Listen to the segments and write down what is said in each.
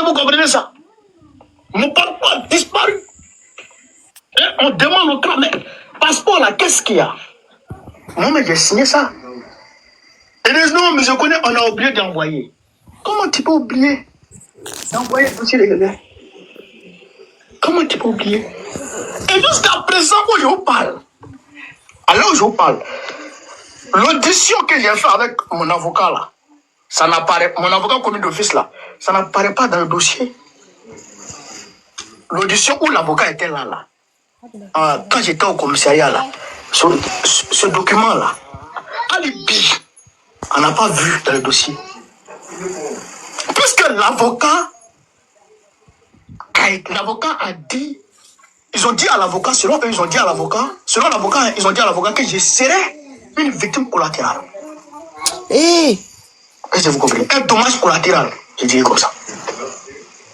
vous comprenez ça? Mon passeport a disparu. Et on demande au crâne, mais passeport là, qu'est-ce qu'il y a? Moi, mais j'ai signé ça. Et les non, mais je connais, on a oublié d'envoyer. Comment tu peux oublier d'envoyer le dossier de quelqu'un? Comment tu peux oublier? Et jusqu'à présent, où je vous parle, alors où je vous parle, l'audition que j'ai fait avec mon avocat là, ça n'apparaît, mon avocat commis d'office là, ça n'apparaît pas dans le dossier. L'audition où l'avocat était là. Quand j'étais au commissariat là, ce document là, alibi, on n'a pas vu dans le dossier. Puisque l'avocat a dit, ils ont dit à l'avocat, selon eux, ils ont dit à l'avocat, ils ont dit à l'avocat que je serais une victime collatérale. Est-ce que vous comprenez? Un dommage collatéral, je dirais comme ça.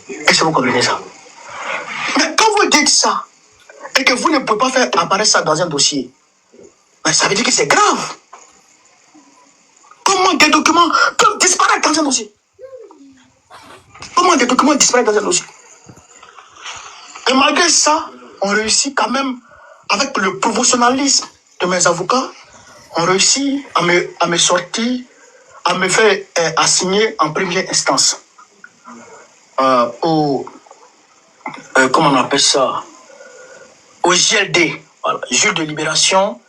Est-ce que vous comprenez ça? Mais quand vous dites ça, et que vous ne pouvez pas faire apparaître ça dans un dossier, ben ça veut dire que c'est grave. Comment des documents peuvent disparaître dans un dossier? Comment des documents disparaissent dans un dossier? Et malgré ça, on réussit quand même, avec le professionnalisme de mes avocats, on réussit à me sortir, à me faire assigner en première instance comment on appelle ça, au GLD, voilà, juge de libération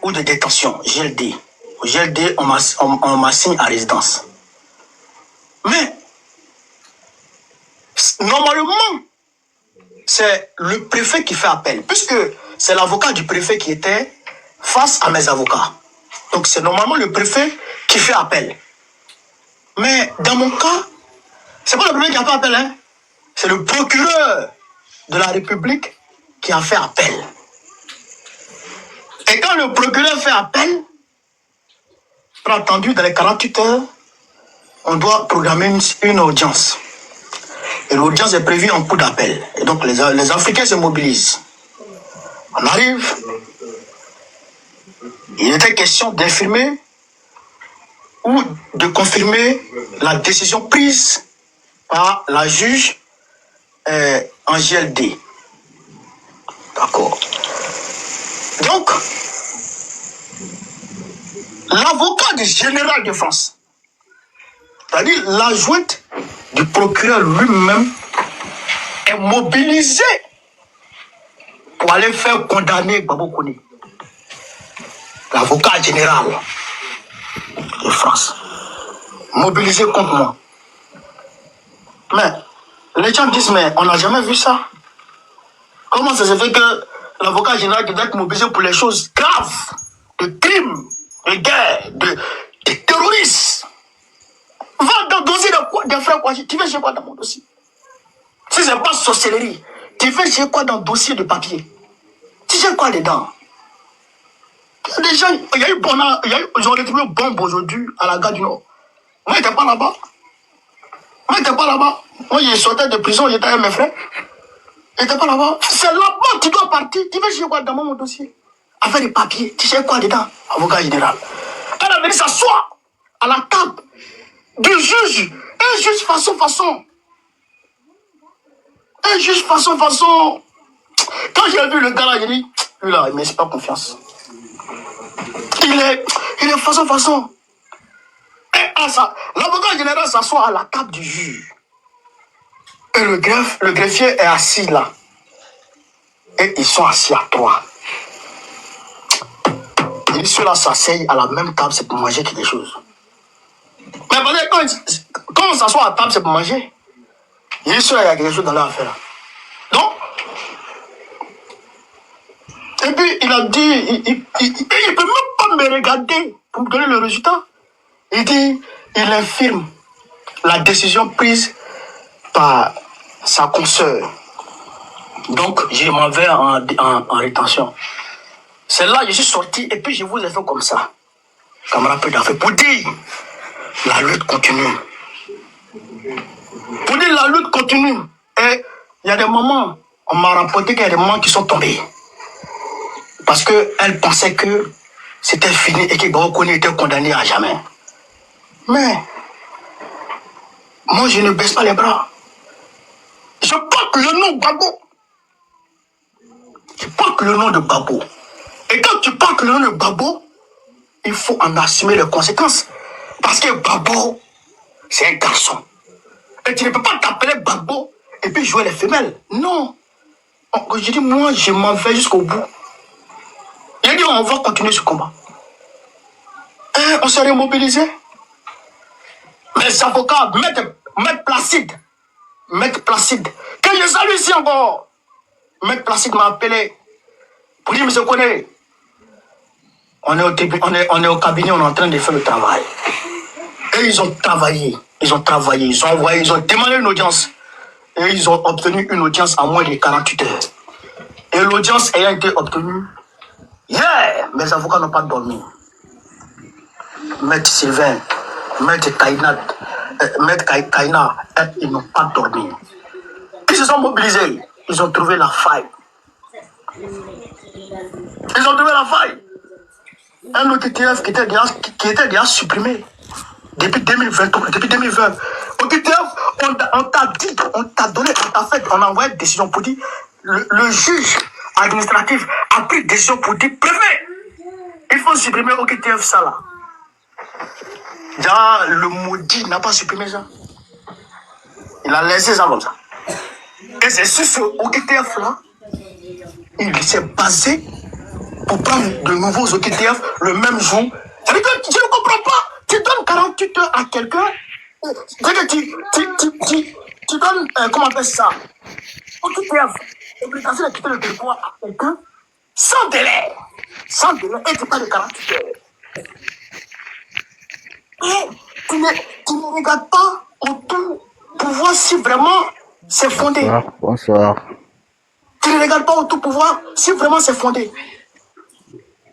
ou de détention, GLD. Au GLD, on m'assigne à résidence. Mais, normalement, c'est le préfet qui fait appel, puisque c'est l'avocat du préfet qui était face à mes avocats. Donc, c'est normalement le préfet qui fait appel. Mais, dans mon cas, c'est pas le préfet qui a fait appel, hein. C'est le procureur de la République qui a fait appel. Et quand le procureur fait appel, bien entendu, dans les 48 heures, on doit programmer une audience. Et l'audience est prévue en cours d'appel. Et donc, les Africains se mobilisent. On arrive. Il était question d'infirmer ou de confirmer la décision prise par la juge en GLD. D'accord. Donc, l'avocat du général de France, c'est-à-dire l'adjointe du procureur lui-même, est mobilisé pour aller faire condamner Gbagbo Kone, l'avocat général de France, mobilisé contre moi. Mais les gens disent, mais on n'a jamais vu ça. Comment ça se fait que l'avocat général doit être mobilisé pour les choses graves, de crimes, de guerre, de terroristes? Va dans le dossier de frère Kouachi, tu fais chez quoi dans mon dossier? Si c'est pas sorcellerie, tu fais chez quoi dans le dossier de papier? Tu sais quoi dedans? Il y a des gens, ils ont retrouvé une bombe aujourd'hui à la gare du Nord. Moi, j'étais pas là-bas. Moi, je sortais de prison, j'étais avec mes frères. J'étais pas là-bas. C'est là-bas que tu dois partir. Tu fais chez quoi dans mon dossier? Affaire de papier, tu sais quoi dedans? Avocat général. Elle a venu s'asseoir à la table du juge. Un juge façon. Un juge façon. Quand j'ai vu le gars là, j'ai dit, lui là, il m'inspire pas confiance. Il est façon. Et l'avocat général s'assoit à la table du juge. Et le greffier est assis là. Et ils sont assis à trois. Et ceux-là s'asseyent à la même table, c'est pour manger quelque chose. Mais quand on s'assoit à table, c'est pour manger. Il dit, ceux-là, il y a quelque chose dans leur affaire. Donc, et puis il a dit, il ne peut même pas me regarder pour me donner le résultat. Il dit, il infirme la décision prise par sa consoeur. Donc, je m'en vais en rétention. C'est là que je suis sorti et puis je vous ai fait comme ça. Camarade peu d'affaires. Pour dire, la lutte continue. Pour dire, la lutte continue. Et il y a des moments, on m'a rapporté qu'il y a des moments qui sont tombés. Parce qu'elle pensait que c'était fini et que Gbagbo Kone était condamné à jamais. Mais Moi, je ne baisse pas les bras. Je porte le nom Gbagbo. Je porte le nom de Gbagbo. Et quand tu portes le nom de Gbagbo, il faut en assumer les conséquences. Parce que Gbagbo, c'est un garçon. Et tu ne peux pas t'appeler Gbagbo et puis jouer les femelles. Non. Je dis, moi, je m'en vais jusqu'au bout. J'ai dit, on va continuer ce combat. Et on s'est remobilisé. Mes avocats, Maître Placide, que je salue ici encore. Maître Placide m'a appelé pour dire, monsieur Koné, on est au cabinet, on est en train de faire le travail. Et ils ont travaillé, ils ont envoyé, ils ont demandé une audience. Et ils ont obtenu une audience en moins de 48 heures. Et l'audience ayant été obtenue, mes avocats n'ont pas dormi. Maître Sylvain, Maître Kaina, ils n'ont pas dormi. Ils se sont mobilisés, ils ont trouvé la faille. Un OQTF qui était déjà supprimé depuis 2023, depuis 2020. OQTF, on t'a donné, on a envoyé une décision pour dire, le juge administratif a pris décision pour dire, préfet, il faut supprimer OQTF ça là. Déjà, le maudit n'a pas supprimé ça. Il a laissé ça comme ça. Et c'est sur ce OQTF là, il s'est basé pour prendre de nouveaux OQTF le même jour. Ça veut dire que je ne comprends pas. Tu donnes 48 heures à quelqu'un. C'est-à-dire que tu donnes, comment on appelle ça, OQTF, obligation de quitter le territoire à quelqu'un sans délai. Sans délai, et tu parles de 48 heures. Et tu ne regardes pas autour pour voir si vraiment c'est fondé. Bonsoir. Tu ne regardes pas autour pour voir si vraiment c'est fondé.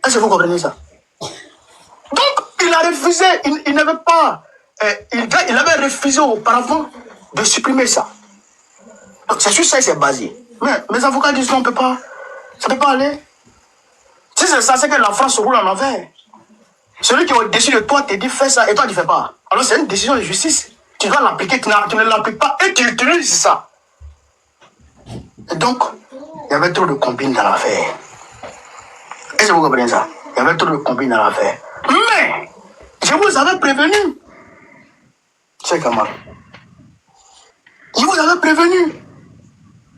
Est-ce que vous comprenez ça? Donc, il a refusé, il n'avait pas, il avait refusé auparavant de supprimer ça. Donc, c'est sur ça qu'il s'est basé. Mais mes avocats disent non, on ne peut pas, ça ne peut pas aller. Si c'est ça, c'est que la France se roule en envers. Celui qui est au-dessus de toi te dit fais ça et toi tu ne fais pas. Alors c'est une décision de justice. Tu dois l'appliquer, tu ne l'appliques pas et tu utilises ça. Et donc, il y avait trop de combines dans l'affaire. Est-ce que vous comprenez ça? Il y avait trop de combines dans l'affaire. Mais, je vous avais prévenu. C'est comment? Je vous avais prévenu.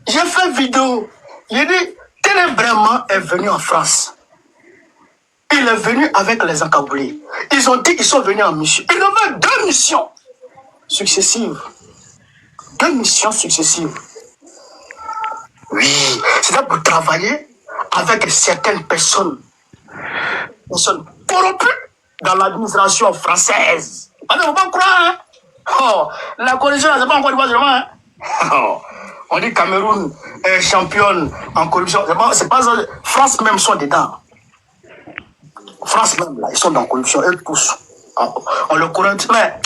J'ai fait vidéo. J'ai dit, Télé Vraiment est venu en France. Il est venu avec les encagoulés. Ils ont dit qu'ils sont venus en mission. Il avait 2 missions successives. 2 missions successives. Oui, c'était pour travailler avec certaines personnes corrompues dans l'administration française. Il ne faut pas croire, hein? Oh, la corruption, c'est pas encore du seulement, hein? Oh, on dit Cameroun est championne en corruption. C'est pas ça. France même sont dedans. France même, là, ils sont dans la corruption, eux tous. On le corrompt, mais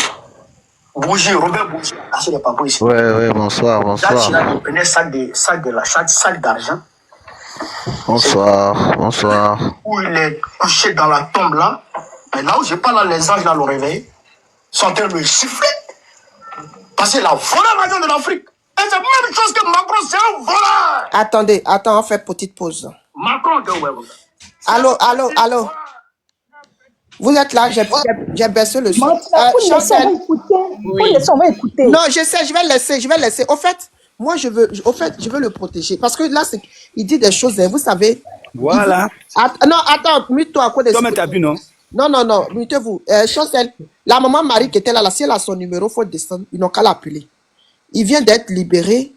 Bougie, Robert Bougie, caché les papous ici. Ouais, bonsoir. Là, il prenait sac d'argent. Bonsoir. Où il est couché dans la tombe là. Et là où je parle, là, les anges là l'ont réveillé. Ils sont en train de le siffler. Parce qu'il a volé l'argent de l'Afrique. Et c'est la même chose que Macron, c'est un voleur. Attendez, on fait petite pause. Macron, Allô. Vous êtes là, j'ai baissé le son. Chancel. Oui. On va écouter. Non, je sais, je vais laisser. Au fait, moi, je veux le protéger. Parce que là, il dit des choses, hein, vous savez. Voilà. Non, attends, mute-toi à quoi de Toi, mais t'as vu, non? Non, mutez-vous. Chancel, la maman Marie qui était là, si elle a son numéro, il faut descendre. Ils n'ont qu'à l'appeler. Il vient d'être libéré.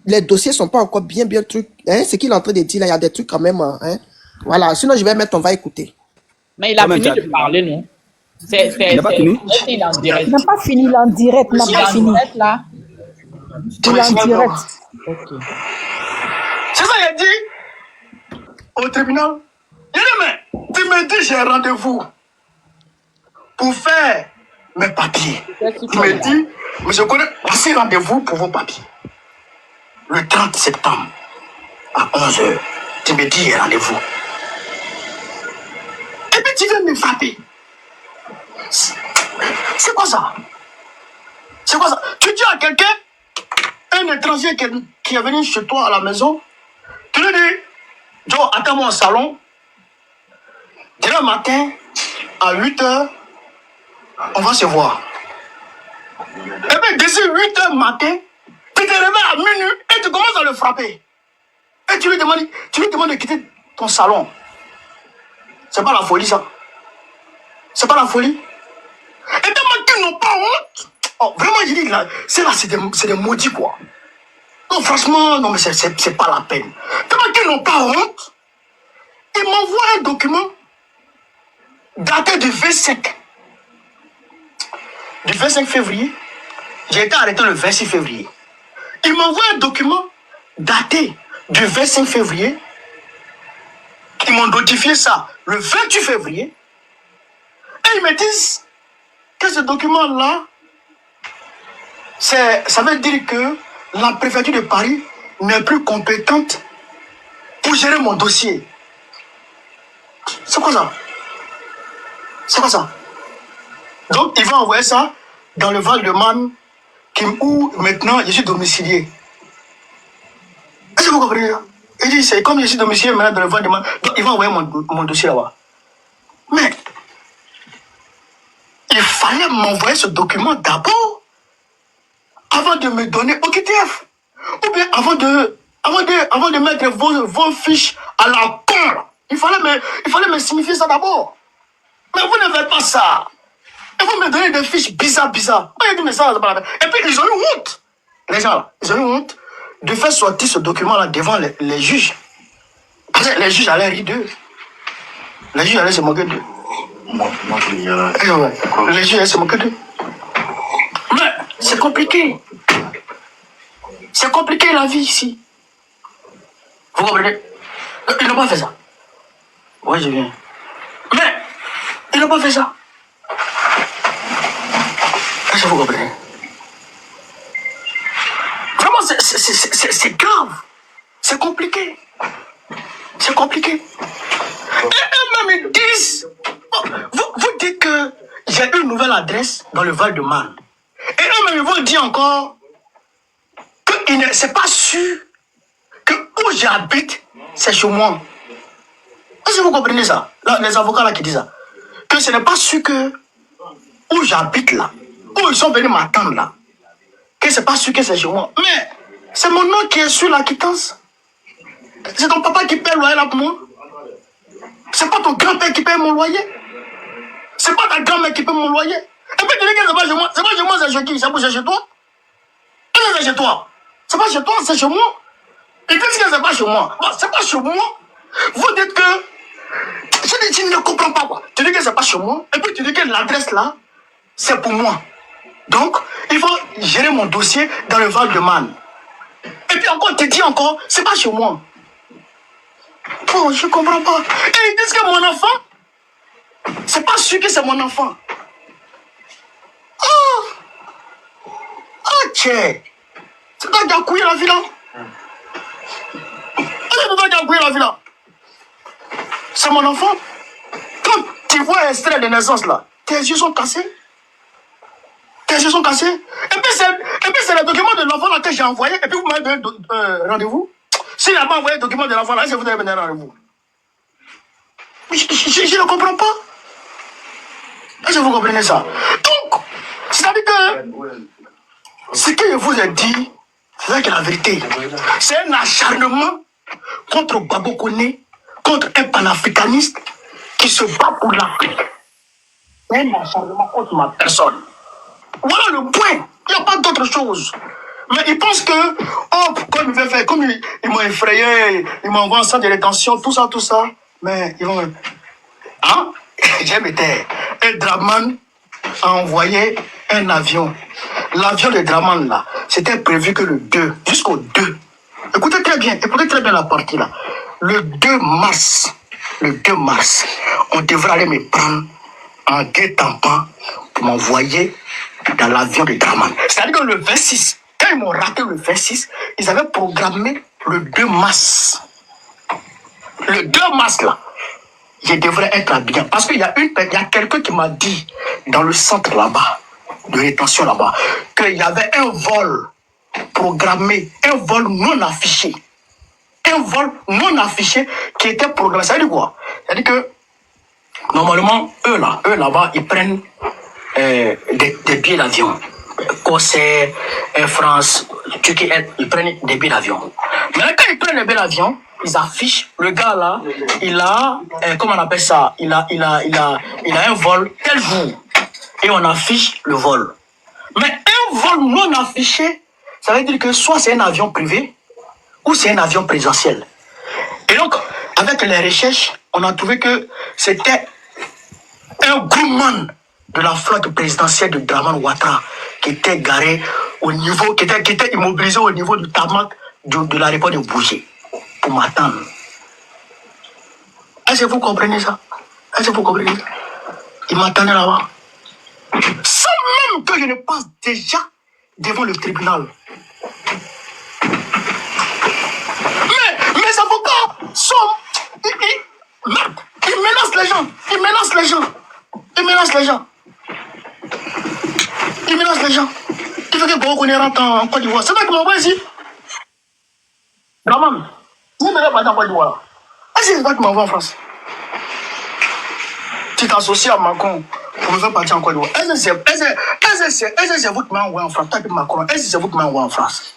Les dossiers ne sont pas encore bien trucs. Hein, ce qu'il est en train de dire là, il y a des trucs quand même. Hein. Voilà, sinon je vais mettre, on va écouter. Mais il a fini de parler, non? Il n'a pas fini? Il est en direct. Il n'a pas fini, il est en direct. Il n'a pas fini. Là. Il est en direct. Ok. C'est ça qu'il a dit au tribunal. Il dit, mais tu me dis j'ai rendez-vous pour faire mes papiers. Tu me dis, monsieur Koné, voici rendez-vous pour vos papiers. Le 30 septembre à 11h. Tu me dis rendez-vous. Et puis tu viens me frapper. C'est quoi ça? Tu dis à quelqu'un, un étranger qui est venu chez toi à la maison, tu lui dis, Joe, attends-moi au salon. Demain matin, à 8h, on va se voir. Et bien, d'ici 8h matin, tu te réveilles à minuit et tu commences à le frapper. Et tu lui demandes de quitter ton salon. C'est pas la folie, ça. C'est pas la folie. Et tellement qu'ils n'ont pas honte. Oh, vraiment, je dis, là, c'est des maudits, quoi. Non, franchement, non, mais c'est pas la peine. Tellement qu'ils n'ont pas honte, ils m'envoient un document daté du 25. Du 25 février. J'ai été arrêté le 26 février. Ils m'envoient un document daté du 25 février. Ils m'ont notifié ça le 28 février. Et ils me disent que ce document-là, ça veut dire que la préfecture de Paris n'est plus compétente pour gérer mon dossier. C'est quoi ça? C'est quoi ça? Donc, ils vont envoyer ça dans le Val-de-Marne, où maintenant je suis domicilié. Est-ce que vous comprenez? Il dit, c'est comme je suis domicilié maintenant dans le Val-de-Marne, donc ils vont envoyer mon dossier là-bas. Mais, il fallait m'envoyer ce document d'abord, avant de me donner OQTF. Ou bien avant de mettre vos fiches à la con. Il fallait me signifier ça d'abord. Mais vous ne faites pas ça. Et vous me donnez des fiches bizarres. Moi, j'ai dit, mais ça, c'est pas la peine. Et puis, ils ont eu honte. Les gens, là, ils ont eu honte de faire sortir ce document-là devant les juges. Parce que les juges allaient rire d'eux. Les juges allaient se moquer d'eux. Les juges allaient se moquer d'eux. Mais, c'est compliqué. C'est compliqué, la vie, ici. Vous comprenez? Ils n'ont pas fait ça. Oui, je viens. Mais, ils n'ont pas fait ça. Est-ce que vous comprenez? Vraiment, c'est grave. C'est compliqué. C'est compliqué. Et eux-mêmes, ils disent... Vous dites que j'ai une nouvelle adresse dans le Val-de-Marne. Et eux-mêmes, ils vont dire encore que c'est pas sûr que où j'habite, c'est chez moi. Est-ce que vous comprenez ça? Là, les avocats là qui disent ça. Que ce n'est pas sûr que où j'habite là, où ils sont venus m'attendre là, que c'est pas sûr que c'est chez moi. Mais c'est mon nom qui est sur la quittance. C'est ton papa qui paie le loyer là pour moi. C'est pas ton grand-père qui paie mon loyer. C'est pas ta grand-mère qui paie mon loyer. Et puis tu dis que c'est pas chez moi. C'est pas chez moi, c'est chez qui? C'est chez toi? Et c'est chez toi. C'est pas chez toi, c'est chez moi. Et qu'est-ce que c'est pas chez moi? Bon, c'est pas chez moi. Vous dites que... Je ne comprends pas quoi. Tu dis que c'est pas chez moi. Et puis tu dis que l'adresse là, c'est pour moi. Donc, il faut gérer mon dossier dans le Val-de-Marne. Et puis encore, tu dis encore, c'est pas chez moi. Oh, je comprends pas. Et ils disent que mon enfant, c'est pas sûr que c'est mon enfant. Oh! Oh, tiens! C'est toi qui as couillé la vie là? C'est toi qui as couillé la vie là? C'est mon enfant. Quand tu vois extrait de naissance là, tes yeux sont cassés. Tes yeux sont cassés. Et puis c'est le document de l'enfant là que j'ai envoyé. Et puis vous m'avez donné rendez-vous. S'il n'a pas envoyé le document de l'enfant là, est-ce que vous avez donné rendez-vous? Je ne comprends pas. Est-ce que vous comprenez ça? Donc, c'est-à-dire que ce que je vous ai dit, c'est ça qui est la vérité. C'est un acharnement contre Babo Koné, contre un panafricaniste qui se bat pour l'Afrique. C'est un acharnement contre ma personne. Voilà le point. Il n'y a pas d'autre chose. Mais ils pensent que, oh, comme ils m'ont effrayé, ils m'envoient en centre de rétention, tout ça. Mais ils vont... Hein? J'aime été. Un Draman a envoyé un avion. L'avion de Draman, là, c'était prévu que le 2, jusqu'au 2. Écoutez très bien la partie, là. Le 2 mars, on devrait aller me prendre en guet-apens pour m'envoyer dans l'avion de Draman. C'est-à-dire que le 26, quand ils m'ont raté le 26, ils avaient programmé le 2 mars. Le 2 mars, là, je devrais être habillé. Parce qu'il y a quelqu'un qui m'a dit, dans le centre là-bas, de rétention là-bas, qu'il y avait un vol programmé, un vol non affiché. Un vol non affiché qui était programmé. Ça veut dire quoi? Ça veut dire que, normalement, eux là-bas, ils prennent des billets d'avion. Corsair, Air France, Turquie, ils prennent des billets d'avion. Mais quand ils prennent des billets d'avion, ils affichent, le gars là, il a, comment on appelle ça, il a un vol tel jour. Et on affiche le vol. Mais un vol non affiché, ça veut dire que soit c'est un avion privé, ou c'est un avion présidentiel. Et donc, avec les recherches, on a trouvé que c'était un groupement de la flotte présidentielle de Draman Ouattara qui était garé au niveau, qui était immobilisé au niveau du tarmac de l'aéroport de Bougie pour m'attendre. Est-ce que vous comprenez ça? Est-ce que vous comprenez ça? Ils m'attendaient là-bas. Sans même que je ne passe déjà devant le tribunal. Mes avocats sont... Ils menacent les gens. Ils menacent les gens. Ils menacent les gens. Ils menacent les gens. Tu veux que Boko ne rentre en Côte d'Ivoire? C'est toi qui m'envoie ici. Draman, tu ne veux pas en Côte d'Ivoire. Est-ce que c'est toi qui m'envoie en France? Tu t'associes à Macron pour me faire partir en Côte d'Ivoire. Est-ce que c'est vous qui m'envoie en France? Toi et Macron, est-ce que c'est vous qui m'envoie en France?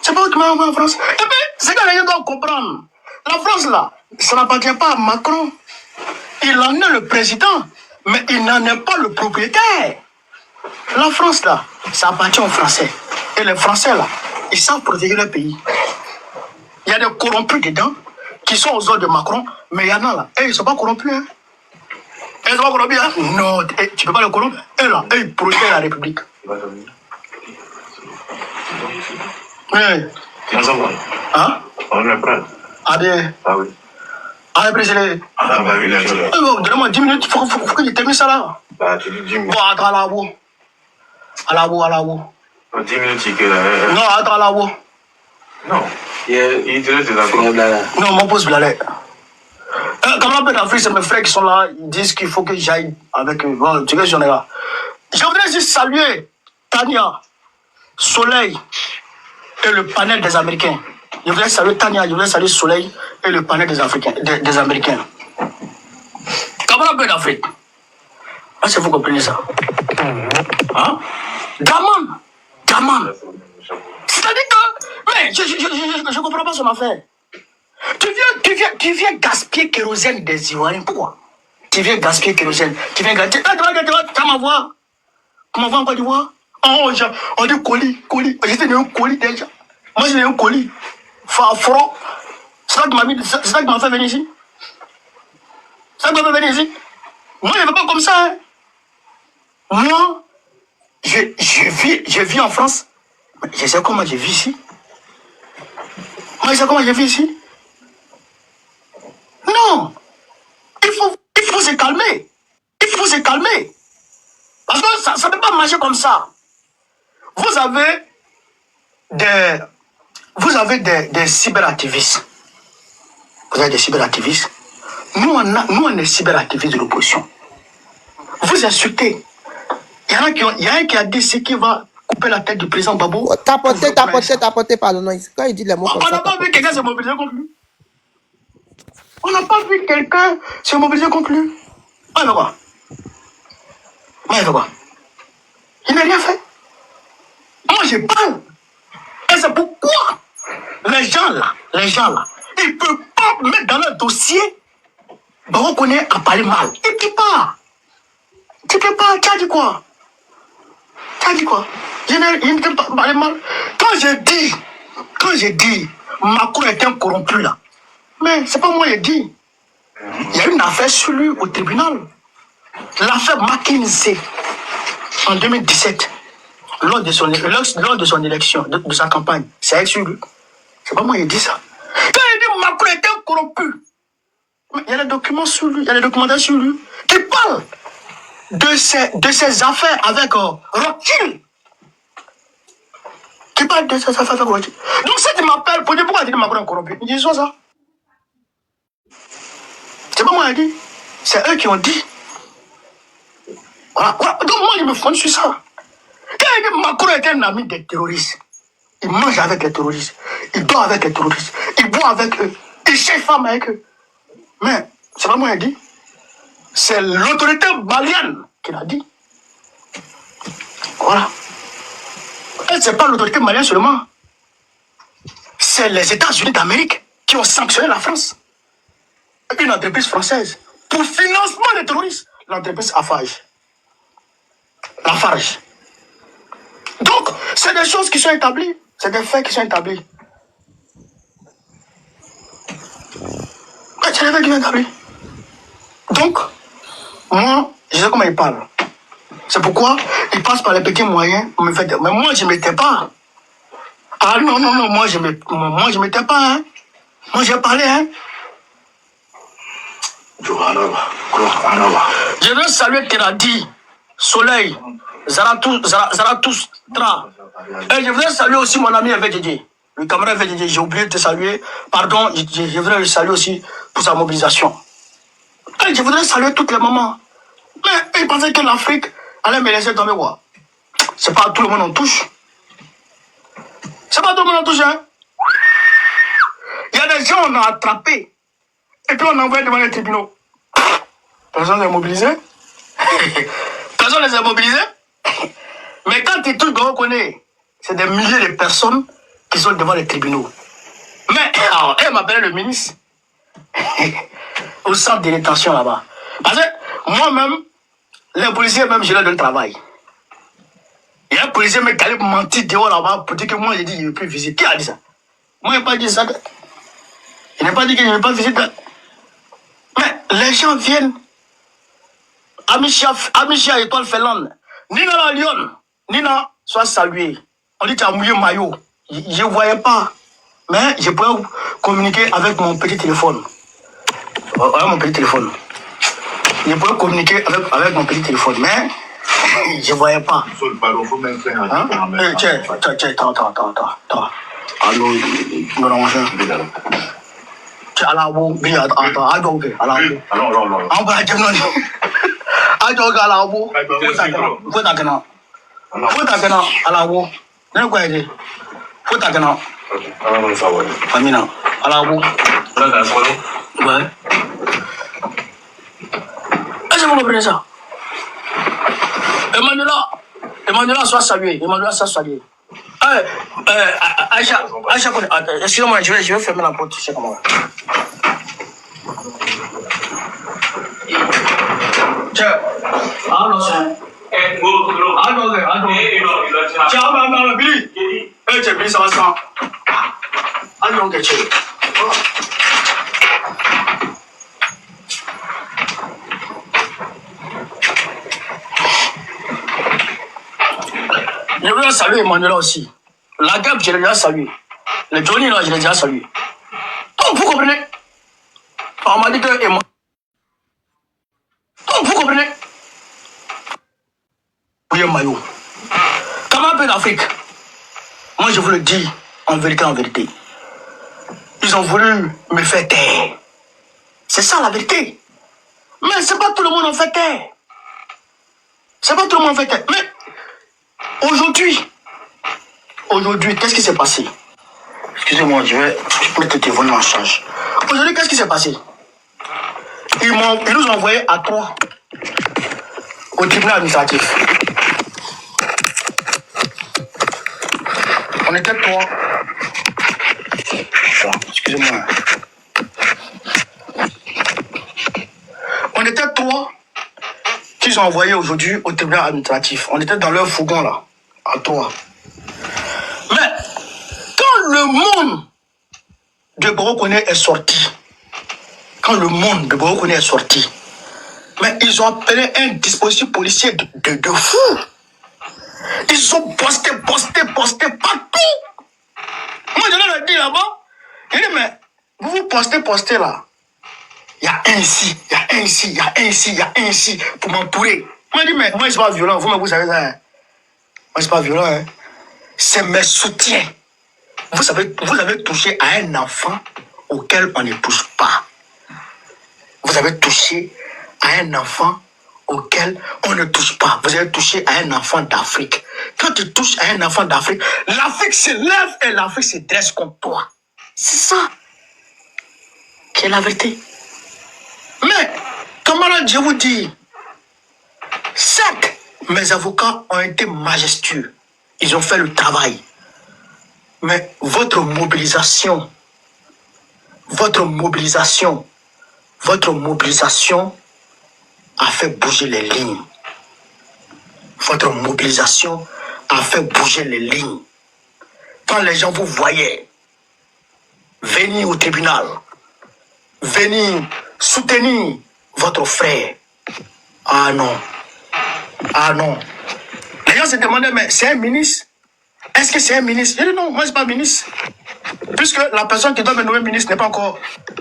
C'est pas vous qui m'envoie en France. Et puis, c'est que les gens doivent comprendre. La France, là, ça n'appartient pas à Macron. Il en est le président, mais il n'en est pas le propriétaire. La France, là, ça appartient aux Français. Et les Français, là, ils savent protéger leur pays. Il y a des corrompus dedans qui sont aux ordres de Macron, mais il y en a là. Et ils ne sont pas corrompus, hein. Ils ne sont pas corrompus, hein. Non, tu ne peux pas les corrompre. Et là, ils protègent la République. Oui. Hein? On le prend. Ah bien. Ah oui. Ah, président. Ah bah oui, là, donne-moi 10 minutes, il faut que je termine ça là. bah tu dis 10 minutes. Bon, attends, à la boue. À la boue. 10 minutes, c'est que là. Non, attends, à la boue. Non. Il dirait que c'est d'accord. Non, mon pose blalet. Comme la peine d'Afrique, c'est mes frères qui sont là, ils disent qu'il faut que j'aille avec eux. Bon, tu sais, j'en ai là. Je voudrais juste saluer Tania, Soleil et le panel des Américains. Je voudrais saluer Tania, je voudrais saluer Soleil et le panel des Africains, des Américains. Comme la peine d'Afrique. Est-ce que vous comprenez ça? Hein? Gaman. C'est-à-dire que, mais je ne comprends pas son affaire. Tu viens gaspiller kérosène des Ivoiriens. Pourquoi? Tu viens gaspiller kérosène. Tu viens gaspiller. Tu vas m'avoir. Comment on va Côte d'Ivoire? Oh, on dit colis. J'étais dans un colis déjà. Moi, j'ai un colis. Fafro. C'est ça qui m'a fait venir ici. C'est ça qui m'a fait venir ici. Moi, je ne veux pas comme ça. Hein. Moi, je vis en France. Je sais comment je vis ici. Moi, je sais comment je vis ici. Non. Il faut se calmer. Il faut se calmer. Parce que ça ne peut pas marcher comme ça. Vous avez des cyberactivistes. Vous avez des cyberactivistes. Nous, on est cyberactivistes de l'opposition. Vous insultez. Il y a un qui a dit ce qui va couper la tête du président Babou. Tapoter, pardon. Quand il dit les mots comme ça. On n'a pas vu quelqu'un se mobiliser contre lui. On n'a pas vu quelqu'un se mobiliser contre lui. Moi, il fait quoi? Il n'a rien fait. Moi, je parle. Et c'est pourquoi les gens là, ils ne peuvent pas mettre dans leur dossier. Ben, on connaît à parler mal. Et tu peux pas. Tu as dit quoi? Je ne peux pas parler mal. Quand j'ai dit, Macron est un corrompu là. Mais c'est pas moi qui ai dit. Il y a une affaire sur lui au tribunal. L'affaire McKinsey en 2017. Lors de son élection, de sa campagne. C'est sur lui. C'est pas moi qui ai dit ça. Quand il dit Macron est un corrompu, il y a des documents sur lui, il y a des documentaires sur lui qui parlent de ses affaires avec Rothschild. Qui parle de ses affaires avec Rothschild. Donc si tu m'appelles pour dire pourquoi tu dis Macron est corrompu, ils disent ça. C'est pas moi qui ai dit. C'est eux qui ont dit. Voilà. Donc moi je me fonde sur ça. Macron est un ami des terroristes. Il mange avec les terroristes. Il dort avec les terroristes. Il boit avec eux. Il cherche femme avec eux. Mais, c'est pas moi qui dit. C'est l'autorité malienne qui l'a dit. Voilà. Et c'est pas l'autorité malienne seulement. C'est les États-Unis d'Amérique qui ont sanctionné la France. Une entreprise française. Pour financement des terroristes. L'entreprise Lafarge. Lafarge. Donc, c'est des choses qui sont établies. C'est des faits qui sont établis. C'est des faits qui sont établis. Donc, moi, je sais comment il parle. C'est pourquoi il passe par les petits moyens. Mais moi, je ne m'étais pas. Ah non, moi, je ne m'étais pas. Hein. Moi, j'ai parlé. Hein. Je veux saluer Teradi, Soleil, Zarathustra. Et je voudrais saluer aussi mon ami FDD. Le camarade FDD, j'ai oublié de te saluer. Pardon, je voudrais le saluer aussi pour sa mobilisation. Et je voudrais saluer toutes les mamans. Mais ils pensaient que l'Afrique allait me laisser tomber quoi. C'est pas tout le monde en touche. C'est pas tout le monde en touche, hein. Il y a des gens on a attrapés. Et puis on a envoyé devant les tribunaux. Personne n'est mobilisé. Personne ne les a mobilisés. Mais quand tu tout le connaît, c'est des milliers de personnes qui sont devant les tribunaux. Mais elle m'appelait le ministre. Au centre de détention là-bas. Parce que moi-même, les policiers même, je leur donne travail. Il y a un policier qui allait mentir dehors là-bas pour dire que moi j'ai dit que je ne veux plus visiter. Qui a dit ça? Moi je n'ai pas dit ça. Je n'ai pas dit que je ne veux pas visiter. Mais les gens viennent. Amicia Étoile Finlande. Nina la Lyon. Nina, sois salué. On dit que tu as mouillé maillot. Je ne voyais pas. Mais je pouvais communiquer avec mon petit téléphone. Avec mon petit téléphone. Je pouvais communiquer avec mon petit téléphone. Mais je ne voyais pas. Hein? Tiens, attends. Allô, nous rangeons. Tiens, à la boue, attends, à Emmanuela soit salué. Aïcha, excusez-moi, je vais fermer la porte. Je sais comment. Tiens, je voudrais saluer Emmanuel aussi. La Gab, je l'ai déjà salué. Le Johnny, là, je l'ai déjà salué. Donc, vous comprenez? On m'a dit que Emmanuel. Donc, vous comprenez? Oui, maillot. Comment un peu d'Afrique? Moi, je vous le dis en vérité. Ils ont voulu me faire taire. C'est ça la vérité. Mais c'est pas tout le monde en fait taire. Mais aujourd'hui, qu'est-ce qui s'est passé? Excusez-moi, je vais mettre le téléphone en charge. Aujourd'hui, qu'est-ce qui s'est passé? Ils nous ont envoyés à 3 au tribunal administratif. On était 3. Excusez-moi. On était 3 qu'ils ont envoyés aujourd'hui au tribunal administratif. On était dans leur fourgon là, à 3. Mais quand le monde de Borokone est sorti, mais ils ont appelé un dispositif policier de fou. Ils ont posté partout. Moi, je leur ai dit là-bas, je dis, mais vous postez là. Il y a un ici, pour m'entourer. Moi, je dis, mais moi, je ne suis pas violent. Vous savez ça. Hein? Moi, je ne suis pas violent. Hein? C'est mes soutiens. Vous avez touché à un enfant auquel on ne touche pas. Vous avez touché à un enfant auquel on ne touche pas. Vous avez touché à un enfant d'Afrique quand tu touches à un enfant d'Afrique, l'Afrique se lève et l'Afrique se dresse contre toi. C'est ça qui est la vérité. Mais, camarades, je vous dis, certes, mes avocats ont été majestueux. Ils ont fait le travail. Mais votre mobilisation a fait bouger les lignes. Votre mobilisation a fait bouger les lignes. Quand les gens vous voyaient venir au tribunal, venir soutenir votre frère. Ah non. Ah non. Les gens se demandaient, mais c'est un ministre? Est-ce que c'est un ministre? Je dis non, moi je ne suis pas ministre. Puisque la personne qui doit me nommer ministre n'est pas encore...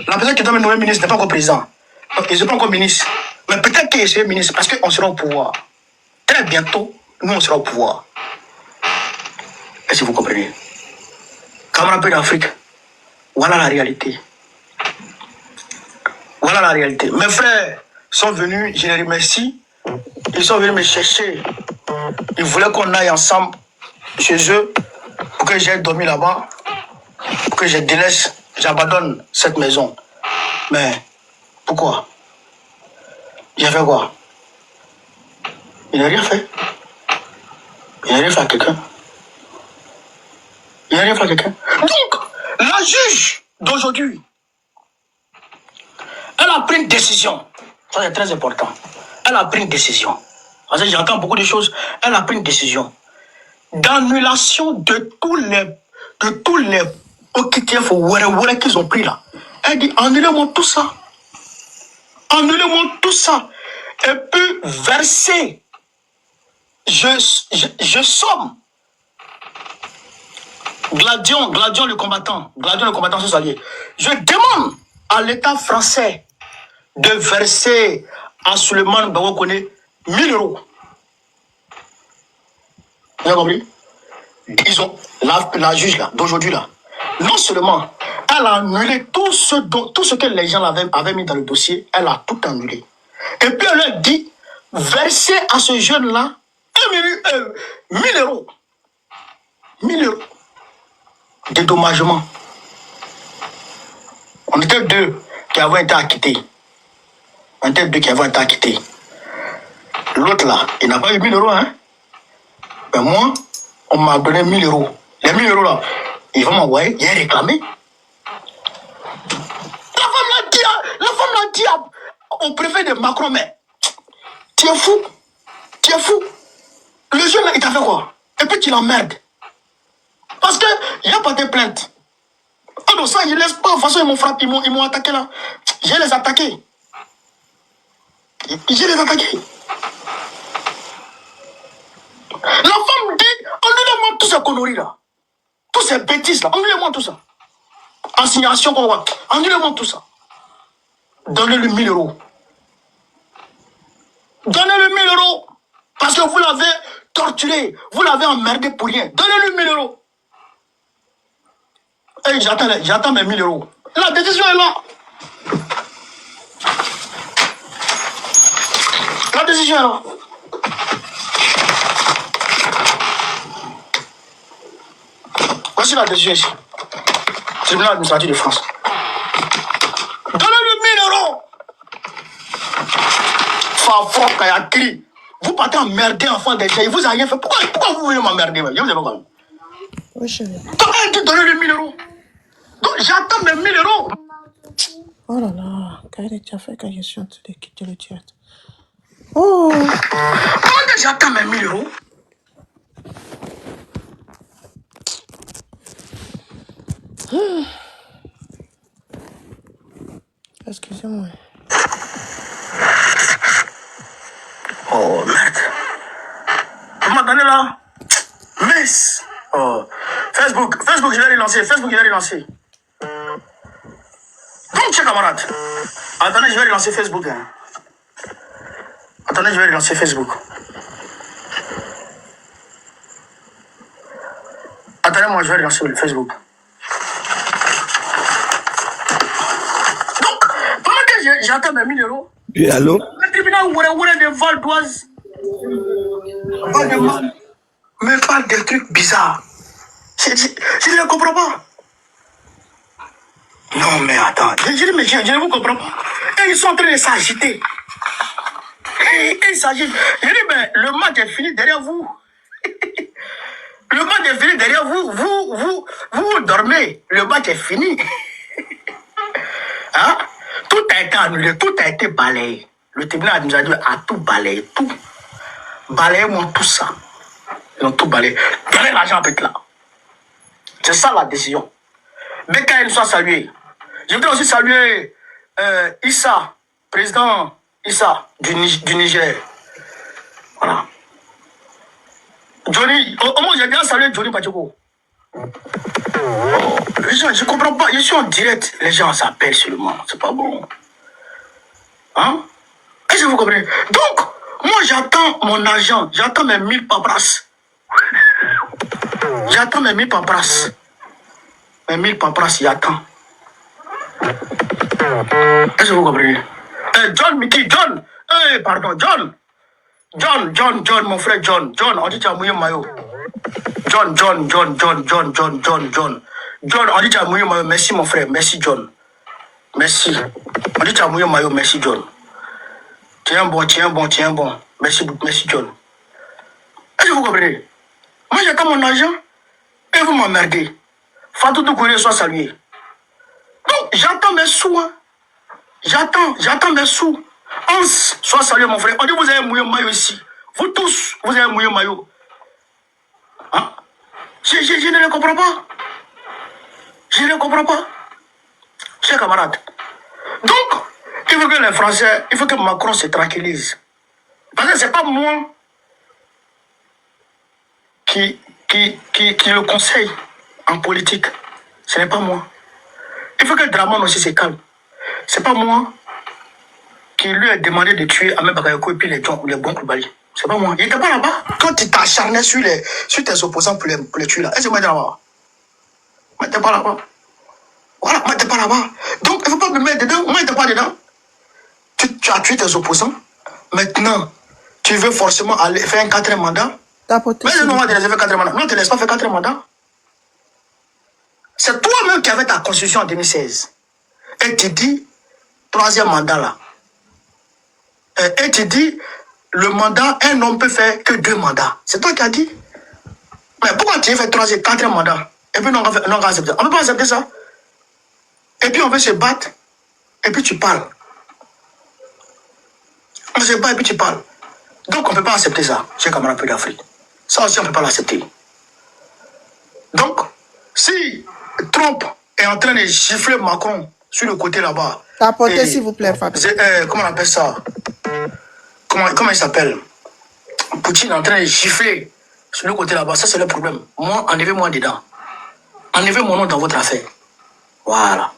La personne qui doit me nommer ministre n'est pas encore président. Donc, il n'est pas encore ministre. Mais peut-être qu'il sera ministre parce qu'on sera au pouvoir. Très bientôt, nous on sera au pouvoir. Est-ce que vous comprenez? Camarades d'Afrique, voilà la réalité. Voilà la réalité. Mes frères sont venus, je les remercie. Ils sont venus me chercher. Ils voulaient qu'on aille ensemble chez eux pour que j'aille dormir là-bas, pour que je délaisse, j'abandonne cette maison. Mais pourquoi? J'ai fait quoi? Il n'a rien fait. Il n'a rien fait à quelqu'un. Il n'a rien fait à quelqu'un. Donc, la juge d'aujourd'hui, elle a pris une décision. Ça, c'est très important. Elle a pris une décision. Parce que j'entends beaucoup de choses. Elle a pris une décision d'annulation de tous les OQTF ou whatever qu'ils ont pris là. Elle dit, annulez-moi tout ça. Annulez-moi tout ça. Et puis, verser. Je somme. Gladion le combattant. Gladion le combattant, c'est ça. Je demande à l'État français de verser à Suleiman Bawokone 1000 euros. Vous avez compris? Ils ont, la juge là, d'aujourd'hui là, non seulement elle a annulé tout ce que les gens avaient mis dans le dossier, elle a tout annulé. Et puis elle leur dit, versez à ce jeune là 1000 euros. 1000 euros. Dédommagement. On était deux qui avaient été acquittés. L'autre là, il n'a pas eu 1000 euros, hein. Mais moi, on m'a donné 1000 euros. Les 1000 euros là, ils vont m'envoyer, il est réclamé. La femme l'a dit au préfet de Macron, mais tu es fou. Le jeune là, il t'a fait quoi? Et puis tu l'emmerdes. Parce qu'il n'y a pas de plainte. Ah non, ça, je ne laisse pas. De toute façon, ils m'ont frappé, ils m'ont attaqué là. Je les attaqué. La femme dit, annulez-moi tous ces conneries là. Tous ces bêtises là, annulez-moi tout ça. Assignation qu'on voit, annulez-moi tout ça. Donnez-le 1000 euros. Donnez-le 1000 euros. Parce que vous l'avez torturé, vous l'avez emmerdé pour rien. Donnez-le 1000 euros. Et j'attends mes 1000 euros. La décision est là. La décision est là. Voici la décision ici. Tribunal administratif de France. Donnez-le 1000 euros. Fafro Kayakri. Vous partez emmerder enfant des gens. Il vous a rien fait. Pourquoi vous voulez m'emmerder? Je vous ai pas compris. Oui, chérie. Comment tu donnes les 1000 euros? Donc j'attends mes 1000 euros. Oh là là, Kaïdé, tu as fait quand je suis en train de quitter le direct. Oh! Comment j'attends mes 1000 euros? Excusez-moi. Oh merde. Vous m'entendez là? Miss. Oh. Facebook, je vais relancer. Donc, chers camarades. Attendez, je vais relancer Facebook. Hein. Attendez, moi, je vais relancer le Facebook. Donc, pendant que j'attends mes 1000 euros, Oui, allô? le tribunal de Val d'Oise, me parle des trucs bizarres. Je ne les comprends pas. Non, mais attends. Je dis, mais je ne vous comprends pas. Et ils sont en train de s'agiter. Et ils s'agitent. Je dis, mais le match est fini derrière vous. Le match est fini derrière vous. Vous dormez. Le match est fini. Hein? Tout a été annulé. Tout a été balayé. Le tribunal nous a dit à tout balayer. Tout. Balayez-moi tout ça. Ils ont tout balayé. Donnez l'argent avec là. C'est ça la décision. BKN soit salué. Je voudrais aussi saluer Issa, président Issa du Niger. Voilà. Johnny, au moins j'ai bien salué Johnny Pachoko. Les gens, je ne comprends pas. Je suis en direct. Les gens s'appellent seulement. C'est pas bon. Hein? Est-ce que vous comprenez? Donc, moi j'attends mon argent. J'attends mes 1000 paperasses. J'attends mes 1000 paperasses. Mes 1000 paperasses, j'attends. Est-ce que vous comprenez? John, Mickey, John. Pardon, John. John, mon frère John. John, on dit que tu as mouillé maillot. John. John, on dit que tu as mouillé maillot. Merci, mon frère. Merci, John. Merci. On dit que tu as mouillé maillot. Merci, John. Tiens bon. Merci, John. Est-ce que vous comprenez? Moi, j'attends mon argent et vous m'emmerdez. Fatou Doukouré soit salué. Donc, j'attends mes sous. Hein. J'attends mes sous. Hans, soit salué, mon frère. On dit que vous avez mouillé maillot ici. Vous tous, vous avez mouillé maillot. Hein? Je ne le comprends pas. Je ne le comprends pas. Chers camarades. Donc, il faut que les Français, il faut que Macron se tranquillise. Parce que ce n'est pas moi qui le conseille en politique. Ce n'est pas moi. Il faut que Draman aussi se calme. Ce n'est pas moi qui lui a demandé de tuer Ahmed Bakayoko et puis les bons Koulibaly. C'est pas moi. Il n'était pas là-bas. Quand tu t'acharnais sur tes opposants pour les tuer là, est-ce que moi j'étais là-bas? Moi j'étais pas là-bas. Voilà, moi j'étais pas là-bas. Donc il ne faut pas me mettre dedans. Moi j'étais pas dedans. Tu as tué tes opposants. Maintenant, tu veux forcément aller faire un 4e mandat. Mais non, on va te laisser faire 4e mandat. Non, on ne te laisse pas faire 4e mandat. C'est toi-même qui avais ta constitution en 2016. Et tu dis, 3e mandat là. Et tu dis, le mandat, un homme peut faire que 2 mandats. C'est toi qui as dit. Mais pourquoi tu fais 3e, 4e mandat? Et puis non, on va accepter. On ne peut pas accepter ça. Et puis on veut se battre. Et puis tu parles. On se bat et puis tu parles. Donc on ne peut pas accepter ça, chers camarades d'Afrique. Ça aussi, on ne peut pas l'accepter. Donc, si Trump est en train de gifler Macron sur le côté là-bas. Tapotez, s'il vous plaît, Fabien. Comment on appelle ça? Comment il s'appelle? Poutine est en train de gifler sur le côté là-bas. Ça, c'est le problème. Moi, enlevez-moi dedans. Enlevez mon nom dans votre affaire. Voilà.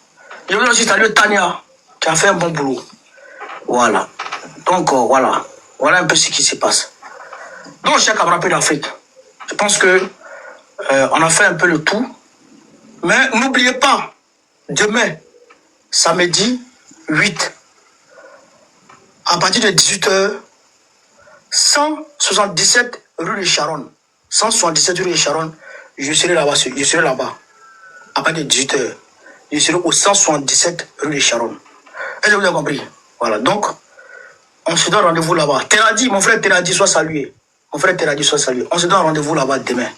Je veux aussi saluer Tania, qui a fait un bon boulot. Voilà. Donc, voilà. Voilà un peu ce qui se passe. Donc, chers camarades d'Afrique, je pense que on a fait un peu le tout. Mais n'oubliez pas, demain, samedi 8, à partir de 18h, 177 rue de Charonne. 177 rue de Charonne, je serai là-bas. À partir de 18h, je serai au 177 rue de Charonne. Est-ce que vous avez compris? Voilà, donc, on se donne rendez-vous là-bas. Teradi, mon frère Teradi, soit salué. Mon frère Teradi, soit salué. On se donne rendez-vous là-bas demain.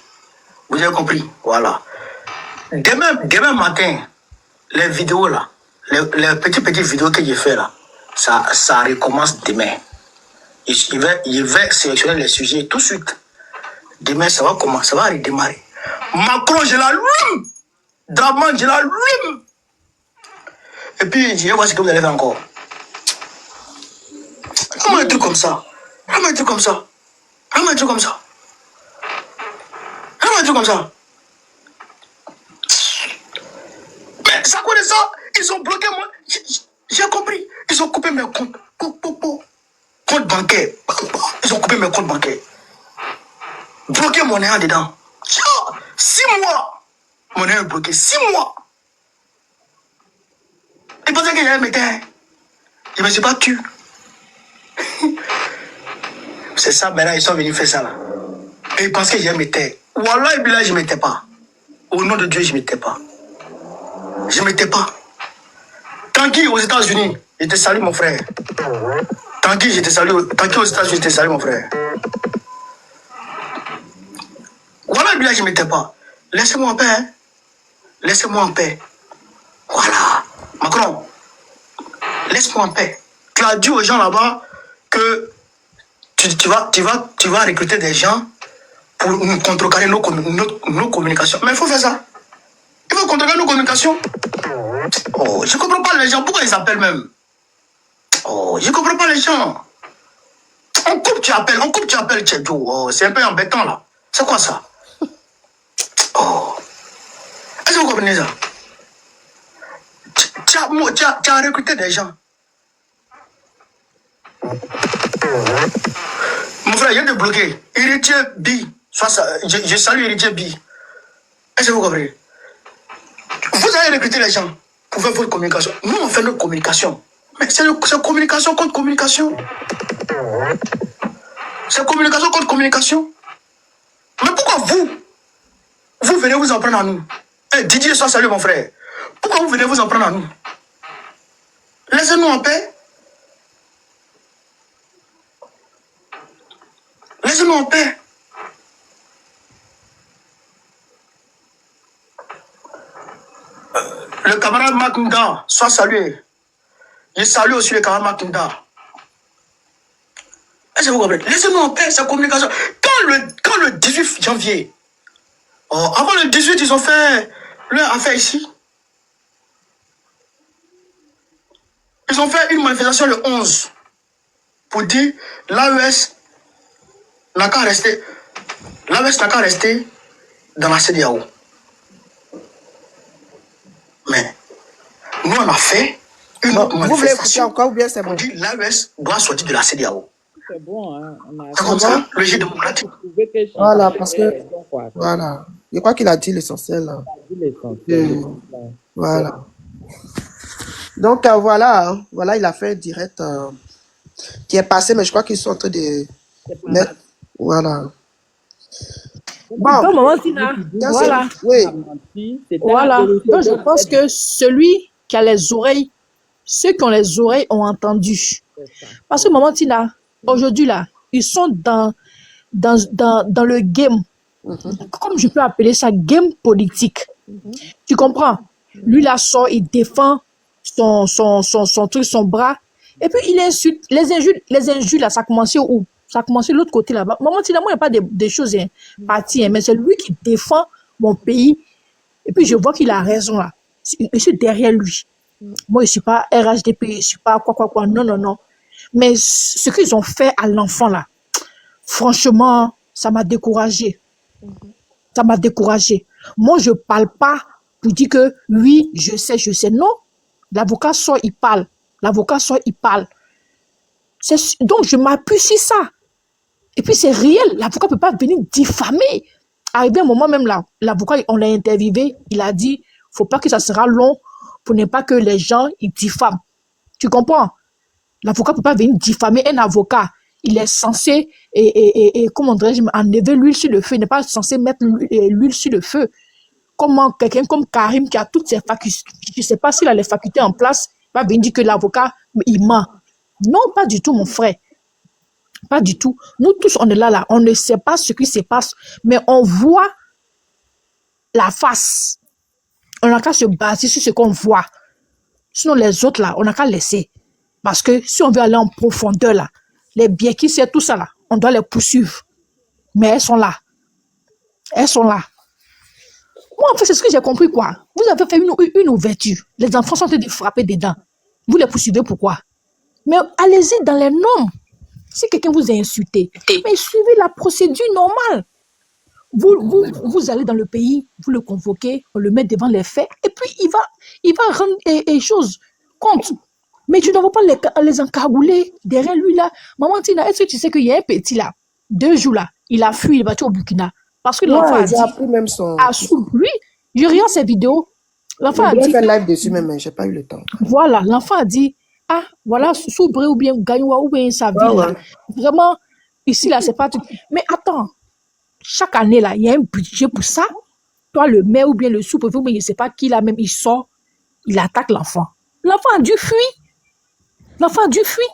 Vous avez compris? Voilà. Demain matin, les vidéos là, les petites vidéos que j'ai fait là, ça recommence demain. Je vais sélectionner les sujets tout de suite. Demain, ça va commencer, ça va redémarrer. Macron, je l'allume. Draman, je l'allume. Et puis, je vais voir ce que vous allez faire encore. Comment un truc comme ça? Comment un truc comme ça? Comment un truc comme ça? Comment un truc comme ça? Mais ça connaît ça? Ils ont bloqué moi. J'ai compris. Ils ont coupé mes comptes. Compte bancaire. Ils ont coupé mes comptes bancaires. Bloqué mon nez dedans. 6 mois. Mon nez est bloqué. 6 mois. Ils pensaient que j'allais me taire. Je ne me suis pas tué. C'est ça, maintenant ils sont venus faire ça là. Et il pensait que je m'étais. Wallah, là, je ne m'étais pas. Au nom de Dieu, je ne m'étais pas. Je ne m'étais pas. Tanguy aux États-Unis, je te salue mon frère. Tanguy, je te salue. Tanguy aux États-Unis, je te salue mon frère. Voilà, là, je ne m'étais pas. Laissez-moi en paix. Hein. Laissez-moi en paix. Voilà. Macron, laisse-moi en paix. Tu as dit aux gens là-bas que tu vas recruter des gens pour nous contrecarrer nos communications. Mais il faut faire ça. Il faut contrecarrer nos communications. Oh, je ne comprends pas les gens. Pourquoi ils appellent même? Oh, je ne comprends pas les gens. On coupe, tu appelles, Tchèdjo. Oh, c'est un peu embêtant là. C'est quoi ça? Oh. Est-ce que vous comprenez ça? Tu as recruté des gens. Mon frère, il y a des bloqués. Héritier B. Je salue Héritier B. Est-ce que vous comprenez? Vous avez recruté les gens pour faire votre communication. Nous, on fait notre communication. Mais c'est communication contre communication. C'est communication contre communication. Mais pourquoi vous venez vous en prendre à nous? Didier, sois salut mon frère. Pourquoi vous venez vous en prendre à nous? Laissez-nous en paix. Laissez-nous en paix. Le camarade Makunda, sois salué. Je salue aussi le camarade Makunda. Est-ce que vous comprenez? Laissez-nous en paix, c'est communication. Quand le 18 janvier, avant le 18, ils ont fait leur affaire ici. Ils ont fait une manifestation le 11 pour dire l'AES n'a qu'à rester. L'AES n'a qu'à rester dans la CEDEAO. Mais nous, on a fait une autre Vous voulez écouter manifestation encore ou bien c'est pour bon? dire l'AES doit sortir de la CEDEAO. C'est bon, hein. On a C'est comme ça, le jeu démocratique. trouvé que Chantal Voilà, parce que... était bon, quoi. Voilà. Je crois qu'il a dit l'essentiel. Là. Il a dit l'essentiel. Voilà. Donc, voilà. Hein. Voilà, il a fait un direct qui est passé, mais je crois qu'ils sont en train de mettre... Voilà. Bon. Donc, maman Tina, Bien voilà. sûr. Oui. Voilà. Donc, je pense que celui qui a les oreilles, ceux qui ont les oreilles ont entendu. Parce que maman Tina, aujourd'hui là, ils sont dans le game. Comme je peux appeler ça, game politique. Tu comprends? Lui là sort, il défend son truc, son bras. Et puis il insulte. Les injures là, ça a commencé où? Ça a commencé de l'autre côté là-bas. Maman Tina, moi, il n'y a pas des choses parties, mais c'est lui qui défend mon pays. Et puis je vois qu'il a raison là. Je suis derrière lui. Moi, je ne suis pas RHDP, je ne suis pas quoi. Non. Mais ce qu'ils ont fait à l'enfant là, franchement, ça m'a découragé. Ça m'a découragé. Moi, je ne parle pas pour dire que oui, je sais. Non. L'avocat sort, il parle. Donc, je m'appuie sur ça. Et puis, c'est réel. L'avocat ne peut pas venir diffamer. Arrivé un moment même là, l'avocat, on l'a interviewé, il a dit, il ne faut pas que ça sera long pour ne pas que les gens ils diffament. Tu comprends? L'avocat ne peut pas venir diffamer un avocat. Il est censé, comment dirais-je, enlever l'huile sur le feu. Il n'est pas censé mettre l'huile sur le feu. Comment quelqu'un comme Karim qui a toutes ses facultés, je ne sais pas s'il a les facultés en place, va venir dire que l'avocat, il ment. Non, pas du tout, mon frère. Pas du tout. Nous tous, on est là. On ne sait pas ce qui se passe, mais on voit la face. On n'a qu'à se baser sur ce qu'on voit. Sinon, les autres, là, on n'a qu'à laisser. Parce que si on veut aller en profondeur, là, les biens qui c'est tout ça, là, on doit les poursuivre. Mais elles sont là. Moi, en fait, c'est ce que j'ai compris, quoi. Vous avez fait une ouverture. Les enfants sont en train de frapper dedans. Vous les poursuivez, pourquoi? Mais allez-y dans les normes. Si quelqu'un vous a insulté, mais suivez la procédure normale. Vous allez dans le pays, vous le convoquez, on le met devant les faits, et puis il va rendre les choses compte. Mais tu ne vas pas les encagouler derrière lui là. Maman Tina, est-ce que tu sais qu'il y a un petit là, 2 jours là, il a fui, il est parti au Burkina. Parce que l'enfant a dit, même son... lui, je regarde ses vidéos, l'enfant a dit... fait live dessus même, mais je n'ai pas eu le temps. Voilà, l'enfant a dit, ah, voilà, Soubré ou bien Gagnoua ou bien sa ville là. Vraiment, ici là, c'est pas tout. Mais attends. chaque année, là, il y a un budget pour ça. Toi, le maire ou bien le sous-préfet, mais je ne sais pas qui, là même, il sort, il attaque l'enfant. L'enfant a dû fuir. L'enfant a dû fuir.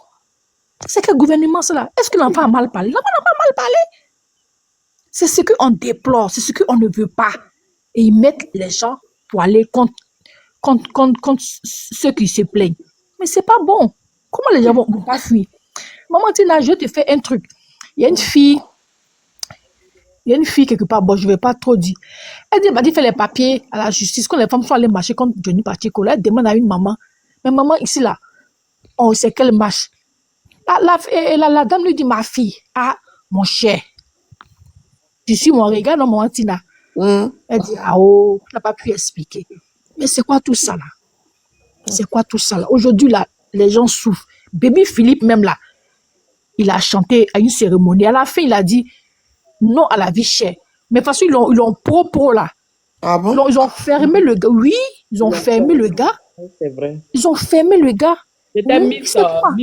C'est quel gouvernement, cela? Est-ce que l'enfant a mal parlé? L'enfant n'a pas mal parlé. C'est ce qu'on déplore, c'est ce qu'on ne veut pas. Et ils mettent les gens pour aller contre ceux qui se plaignent. Mais c'est pas bon. Comment les gens vont pas fuir? Maman Tina, je te fais un truc. Il y a une fille quelque part, bon, je ne vais pas trop dire. Elle dit, elle m'a dit, fais les papiers à la justice. Quand les femmes sont allées marcher contre Johnny Pacheco, elle demande à une maman. Mais maman, ici, là, on sait qu'elle marche. La dame lui dit, ma fille, ah, mon cher, tu suis mon regard, non, maman Tina. Elle dit, ah oh, elle n'a pas pu expliquer. Mais c'est quoi tout ça, là? C'est quoi tout ça, là? Aujourd'hui, là, les gens souffrent. Bébé Philippe, même là, il a chanté à une cérémonie. À la fin, il a dit non à la vie chère. Mais parce qu'ils l'ont pro là. Ah bon? Ils ont fermé le gars. Oui, ils ont fermé le gars. C'est vrai. Ils ont fermé le gars. C'était Oui, c'est quoi?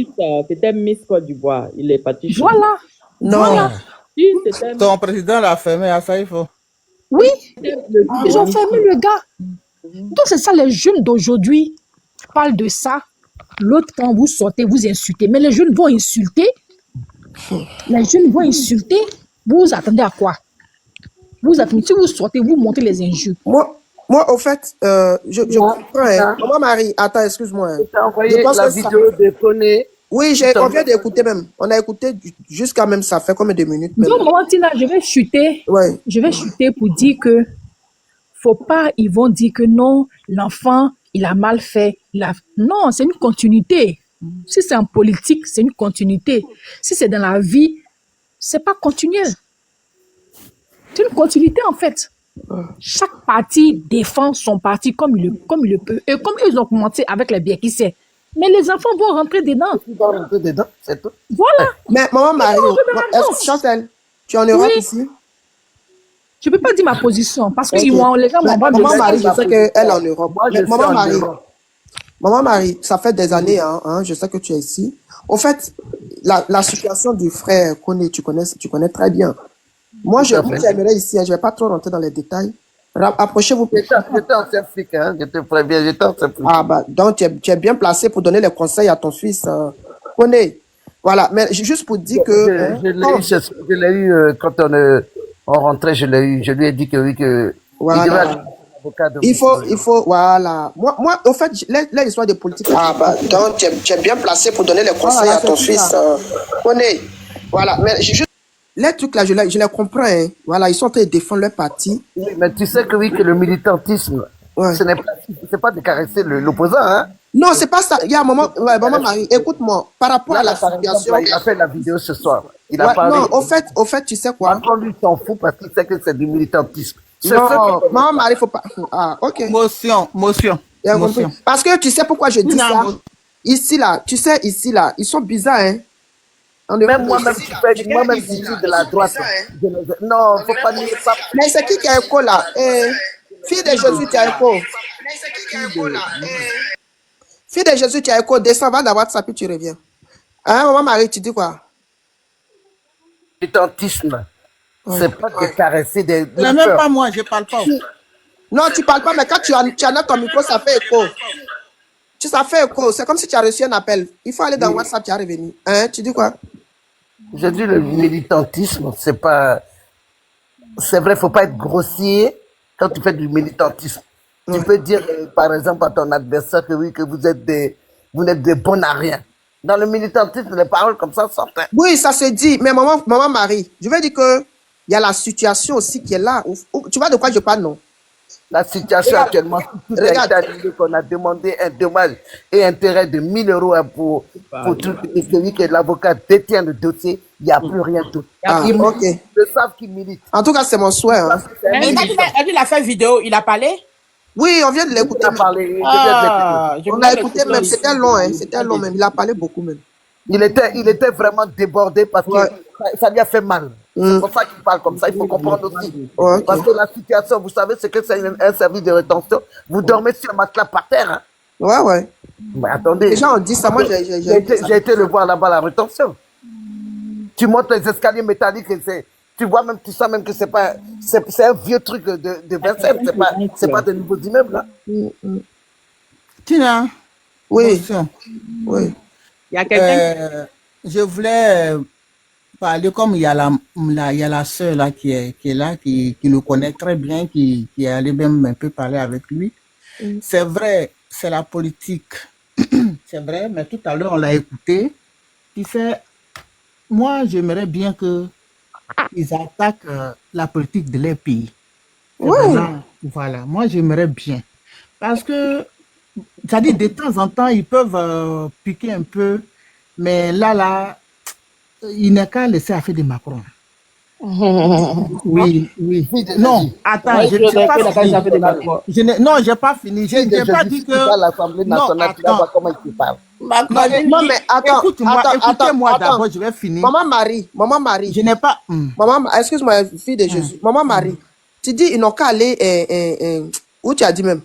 C'était Miss Côte d'Ivoire. Il est parti chez Voilà. Non. Voilà. lui. Si, c'était Ton président l'a fermé à ça, il faut. Oui, le ils ont fermé le gars. Donc c'est ça, les jeunes d'aujourd'hui parlent de ça. L'autre, quand vous sortez, vous insultez. Mais les jeunes vont insulter. Les jeunes vont insulter. Vous attendez à quoi? Vous attendez. Si vous sortez, vous montez les injures. Moi, au fait, je comprends. Hein. Maman Marie, attends, excuse-moi. Hein. Tu as envoyé Je pense la que ça- vidéo de Koné. Oui, on vient d'écouter même. On a écouté jusqu'à même, ça fait combien de minutes même? Donc, maman Tina, je vais chuter. Ouais. Je vais chuter pour dire que faut pas, ils vont dire que non, l'enfant, il a mal fait. Non, c'est une continuité. Si c'est en politique, c'est une continuité. Si c'est dans la vie, c'est pas continuel. C'est une continuité en fait. Chaque parti défend son parti comme il le peut. Et comme ils ont commencé avec les biens qui sait. Mais les enfants vont rentrer dedans. Tu dois rentrer dedans, c'est tout. Voilà. Mais maman Marie, on veut la est-ce danse. que Chantal, tu es en Europe Oui. ici? Je peux pas dire ma position parce que Ok. les gens vont Mais pas maman me Marie, je dire. sais qu'elle est en Europe. Moi, je Mais suis maman en Marie, Europe. Maman Marie, ça fait des années, hein, je sais que tu es ici. Au fait, la situation du frère Koné, tu connais très bien. Moi, j'aimerais ici, hein, je ne vais pas trop rentrer dans les détails. Approchez-vous. J'étais ancien flic, hein. J'étais très bien, j'étais ancien flic. Ah, bah, donc tu es bien placé pour donner les conseils à ton fils, Koné. Voilà, mais juste pour dire que. Je l'ai eu quand on rentrait, je l'ai eu. Je lui ai dit que oui, que. Voilà. Il devait aller à l'avocat de Il faut, voilà. Moi, au fait, l'histoire de politique. Ah, bah, donc tu es bien placé pour donner les conseils à ton fils, Koné. Voilà, mais juste. Les trucs là, je les comprends, hein. Voilà, ils sont en train de défendre leur parti. Oui, mais tu sais que oui, que le militantisme, Ouais. ce n'est pas, c'est pas de caresser l'opposant, hein. Non, c'est pas ça. Il y a un moment, ouais, maman Marie, écoute-moi, par rapport à la Par exemple, situation. là, il a fait la vidéo ce soir. Il a Ouais, parlé. non, au fait, tu sais quoi? Macron, lui, s'en fout parce qu'il sait que c'est du militantisme. C'est Non, ce que- maman Marie, faut pas. Ah, ok. Motion. J'ai compris. Parce que tu sais pourquoi je dis Non, ça? moi- Ici là, tu sais, ici là, ils sont bizarres, hein. Même moi-même, moi-même, je suis de la droite. Non, faut pas nier ça. Mais c'est qui a écho là? Fille de Jésus, tu as écho. Fille de Jésus, tu as écho. Descends, va dans WhatsApp et tu reviens. Hein, maman Marie, tu dis quoi? Militantisme, c'est pas de caresser des. Ce n'est même pas moi, je parle pas. Non, tu parles pas, mais quand tu as ton micro, ça fait écho. Ça fait écho. C'est comme si tu as reçu un appel. Il faut aller dans WhatsApp, tu es revenu. Hein, tu dis quoi? Je dis le militantisme, c'est pas. C'est vrai, faut pas être grossier quand tu fais du militantisme. Tu peux dire, par exemple, à ton adversaire que oui, que vous n'êtes des bons à rien. Dans le militantisme, les paroles comme ça sortent. Hein. Oui, ça se dit. Mais maman Marie, je veux dire que il y a la situation aussi qui est là. Tu vois de quoi je parle, non? La situation actuellement, tout a été annulé, qu'on a demandé un dommage et intérêt de 1 000 € pour tout celui que l'avocat détient le dossier, il n'y a plus rien d'autre. Ah, Ils ok. savent qu'ils militent. En tout cas, c'est mon souhait. Hein. Mais quand il a fait vidéo, il a parlé? Oui, on vient de l'écouter. Il a parlé. On a écouté même. C'était long, hein. C'était long même. Il a parlé beaucoup même. Il était vraiment débordé parce que ça lui a fait mal. C'est pour ça qu'il parle comme ça. Il faut comprendre aussi. Ouais, ok. Parce que la situation, vous savez ce que c'est un service de rétention. Vous dormez sur un matelas par terre. Hein. Ouais. Mais attendez. Les gens ont dit ça. Moi, j'ai été le voir là-bas, la rétention. Tu montes les escaliers métalliques et tu vois même, tu sens même que c'est pas, c'est un vieux truc de Vincennes, c'est pas de nouveaux immeubles là. Tina, Oui, question. oui. Il y a quelqu'un Je voulais parler comme il y a il y a la sœur là qui est là, qui le connaît très bien, qui est allée même un peu parler avec lui. C'est vrai, c'est la politique. C'est vrai, mais tout à l'heure on l'a écouté. Tu sais, moi j'aimerais bien que ils attaquent la politique de leur pays. C'est Oui. vraiment, voilà, moi j'aimerais bien. Parce que, c'est-à-dire de temps en temps, ils peuvent piquer un peu, mais là, il n'est qu'à laisser affaire de Macron. Oui, oui. Non, attends, je n'ai pas fini. Non, je n'ai pas fini. Je n'ai pas dit que... À l'Assemblée nationale, tu vas voir comment il se parle. Non, mais attends, Écoutez-moi attends. d'abord, je vais finir. Maman Marie. Je n'ai pas... Excuse-moi, fille de Jésus. Maman Marie, tu dis, ils n'ont qu'à aller, où tu as dit même?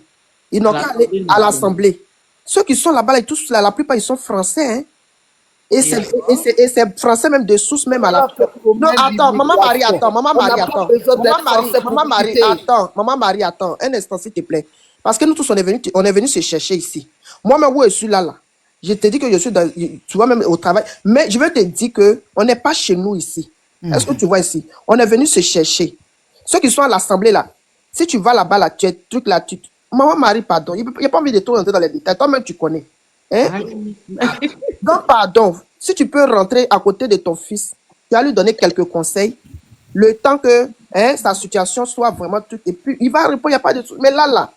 Ils n'ont qu'à aller à l'Assemblée. Ceux qui sont là-bas, tous là, la plupart, ils sont français, hein. Et c'est français même de source même à la... Non, attends, Maman Marie, attends. Maman Marie, attends. Un instant, s'il te plaît. Parce que nous tous, on est venus se chercher ici. Moi-même, où je suis là, je te dis que je suis dans... Tu vois, même au travail. Mais je veux te dire qu'on n'est pas chez nous ici. Est-ce que tu vois ici? On est venu se chercher. Ceux qui sont à l'Assemblée, là, si tu vas là-bas, là, tu es truc là, Maman Marie, pardon. Il n'y a pas envie de tout rentrer dans les détails. Toi-même, tu connais. Hein? Donc, pardon. Si tu peux rentrer à côté de ton fils, tu vas lui donner quelques conseils, le temps que sa situation soit vraiment truc. Et puis, il va répondre, il n'y a pas de truc. Mais là.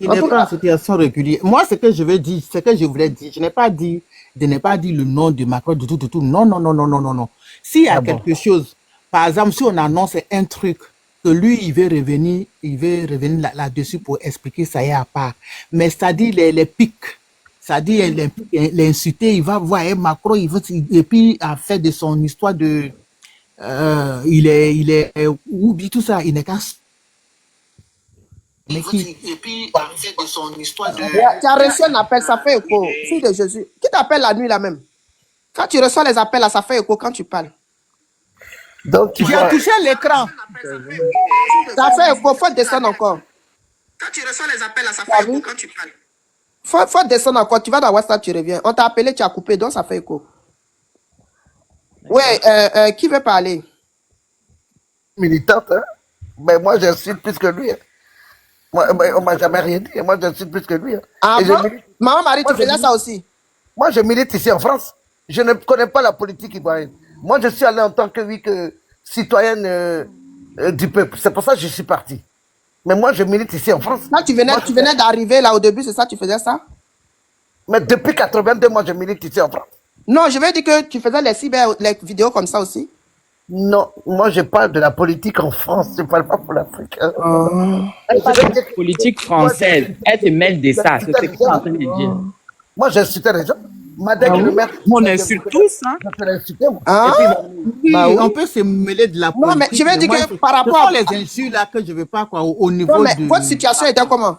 Il n'est pas en situation régulière. Moi, ce que je veux dire, ce que je voulais dire, je n'ai pas dit le nom de Macron, du tout. Non. S'il y a quelque chose, par exemple, si on annonce un truc, que lui, il veut revenir là-dessus pour expliquer ça y est à part. Mais c'est-à-dire les pics, c'est-à-dire l'insulter, il va voir Macron, et puis à faire de son histoire de... il est oublie tout ça, il n'est qu'à... Et puis, à fait de son histoire de... Tu as reçu un appel, ça fait écho. Fille de Jésus. Qui t'appelle la nuit là même? Quand tu reçois les appels là, ça fait écho quand tu parles. Donc, J'ai touché l'écran. Ça fait écho, faut descendre encore. Quand tu reçois les appels, là, ça fait écho quand tu parles. Faut descendre encore. Tu vas dans WhatsApp, tu reviens. On t'a appelé, tu as coupé, donc ça fait écho. Ouais, qui veut parler? Militante, hein? Mais moi, j'insulte plus que lui. Hein. Moi, on m'a jamais rien dit. Moi, j'insulte plus que lui. Hein. Ah bon? Maman Marie, tu faisais ça aussi? Moi, je milite ici en France. Je ne connais pas la politique ivoirienne. Moi, je suis allé en tant que citoyenne du peuple. C'est pour ça que je suis parti. Mais moi, je milite ici en France. Là, tu venais d'arriver là au début, c'est ça, tu faisais ça? Mais depuis 82, moi, je milite ici en France. Non, je veux dire que tu faisais les vidéos comme ça aussi. Non, moi, je parle de la politique en France. Je ne parle pas pour l'Afrique. Hein. La politique française, elle se mêle de ça. C'est ce que tu es en train de dire. Moi, j'insultais les gens. On insulte tous, hein? Je peux l'insulter, moi. Oui, on peut se mêler de la politique. Non, mais je veux dire que par rapport à les insultes là que je ne veux pas quoi, au niveau non, mais votre situation était comment?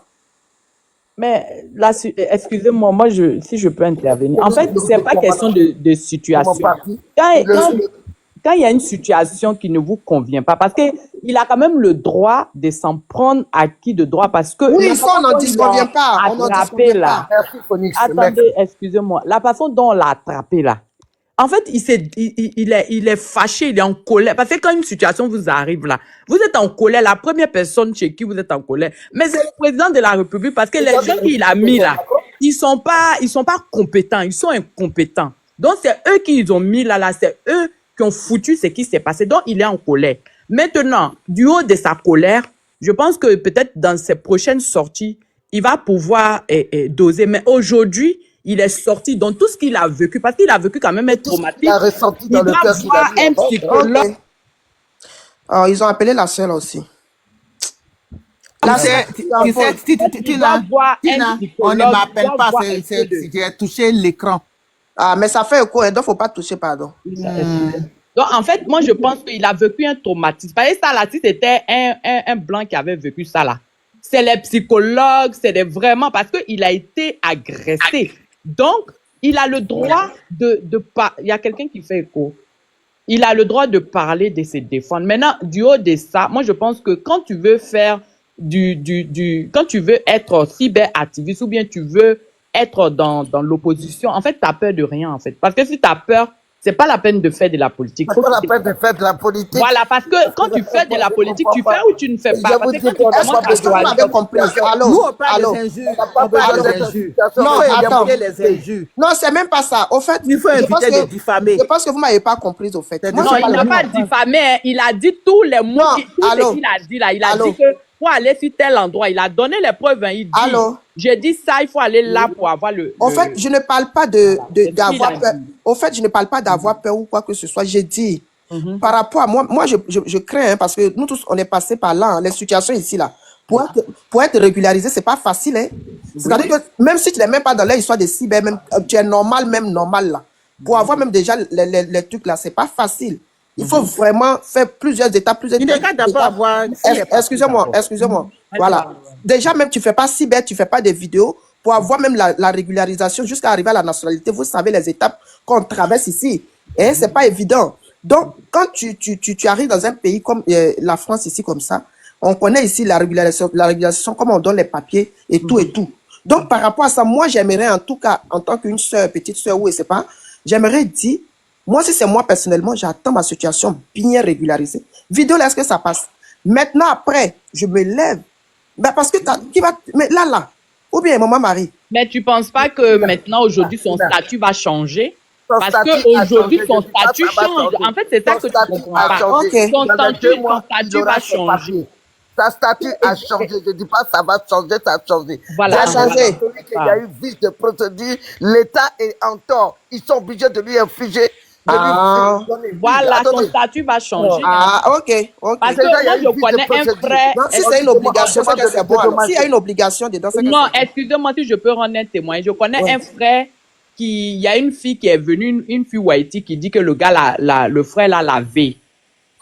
Mais là, excusez-moi, si je peux intervenir. En fait, c'est pas question de situation. Quand il y a une situation qui ne vous convient pas, parce qu'il a quand même le droit de s'en prendre à qui de droit, parce que... Oui, ça, on n'en disconvient pas. On n'en disconvient pas. Merci, Phoenix. Attendez, excusez-moi. La façon dont on l'a attrapé, là, en fait, il est fâché, il est en colère. Parce que quand une situation vous arrive, là, vous êtes en colère, la première personne chez qui vous êtes en colère, mais c'est le président de la République, parce que les gens qu'il a mis, là, ils sont pas compétents, ils sont incompétents. Donc, c'est eux qui ils ont mis là, c'est eux qui ont foutu ce qui s'est passé. Donc, il est en colère. Maintenant, du haut de sa colère, je pense que peut-être dans ses prochaines sorties, il va pouvoir doser. Mais aujourd'hui, il est sorti dans tout ce qu'il a vécu, parce qu'il a vécu quand même un traumatisme. Il a ressenti dans le cœur qu'il a un psychologue. Oh, ils ont appelé la seule aussi. Tu sais, Tina, on ne m'appelle pas, j'ai touché l'écran. Ah, mais ça fait écho, donc il ne faut pas toucher, pardon. Donc, en fait, moi, je pense qu'il a vécu un traumatisme. Parce que ça, là, si c'était un blanc qui avait vécu ça, là, c'est les psychologues, vraiment, parce qu'il a été agressé. Donc, il a le droit de pas. Il y a quelqu'un qui fait écho. il a le droit de parler, de se défendre. Maintenant, du haut de ça, moi, je pense que quand tu veux faire quand tu veux être cyberactiviste ou bien tu veux être dans l'opposition, en fait, tu as peur de rien, en fait. Parce que si tu as peur, c'est pas la peine de faire de la politique. C'est pas la peine de faire de la politique. Voilà, parce que quand tu fais de la politique, tu fais ou tu ne fais pas. Parce que quand tu commences à Est-ce que vous m'avez compris? Allô? Nous, on parle Allô? des injures. On parle des injures. Non, Il faut attends. éviter les injures. Non, c'est même pas ça. Au fait, Il faut je pense éviter de que, diffamer. je pense que vous m'avez pas compris, au fait. Moi, non, c'est il n'a le pas mot. diffamé, hein. Il a dit tous les mots, Non, tout allô? ce qu'il a dit là. Il a Allô? dit que pour aller sur tel endroit, il a donné les preuves, hein. Il dit, Allô? j'ai dit ça, il faut aller là pour avoir Au fait, je ne parle pas d'avoir peur. Au fait, je ne parle pas d'avoir peur ou quoi que ce soit. J'ai dit, par rapport à moi, je crains, hein, parce que nous tous, on est passé par là, hein, les situations ici, là. Pour être régularisé, c'est pas facile, hein. C'est-à-dire que même si tu n'es même pas dans l'histoire des cyber, même, tu es normal, là. Pour avoir même déjà les trucs là, c'est pas facile. Il faut vraiment faire plusieurs étapes, Il n'est qu'à d'abord avoir... Excusez-moi. Voilà. Déjà, même tu fais pas cyber, tu fais pas des vidéos. Pour avoir même la régularisation jusqu'à arriver à la nationalité, vous savez les étapes qu'on traverse ici. Et c'est pas évident. Donc, quand tu arrives dans un pays comme la France ici, comme ça, on connaît ici la régularisation, comment on donne les papiers et tout et tout. Donc, par rapport à ça, moi, j'aimerais en tout cas, en tant qu'une soeur, petite soeur, ou je sais pas, j'aimerais dire, moi, si c'est moi personnellement, j'attends ma situation bien régularisée. Vidéo, là, est-ce que ça passe? Maintenant, après, je me lève. Ben, parce que mais là. Ou bien, maman Marie. Mais tu penses pas que maintenant, aujourd'hui, son statut va changer? Son Parce statut a qu'aujourd'hui, changé, son je dis pas statut ça va change. changer. En fait, c'est ça Son que tu statut comprends a pas. changé. Ok. Son Dans les statut 2 mois, il va aura ses changer. papiers. Sa statut a changé. Je ne dis pas ça va changer, ça a changé. Voilà. Ça a changé. Il y a eu vice de procédure. L'État est en tort. Ils sont obligés de lui infliger. Voilà, son statut va changer. Ah, ok. Parce Déjà, que il y a moi, eu je vice de connais un procédure. frère. Donc, si c'est une obligation, c'est que c'est bon. Alors. S'il y a une obligation dedans, c'est que Non, c'est bon. excusez-moi si je peux rendre un témoin. Je connais Ouais. un frère il y a une fille qui est venue, une fille Whitey, qui dit que le gars, le frère là, l'avait.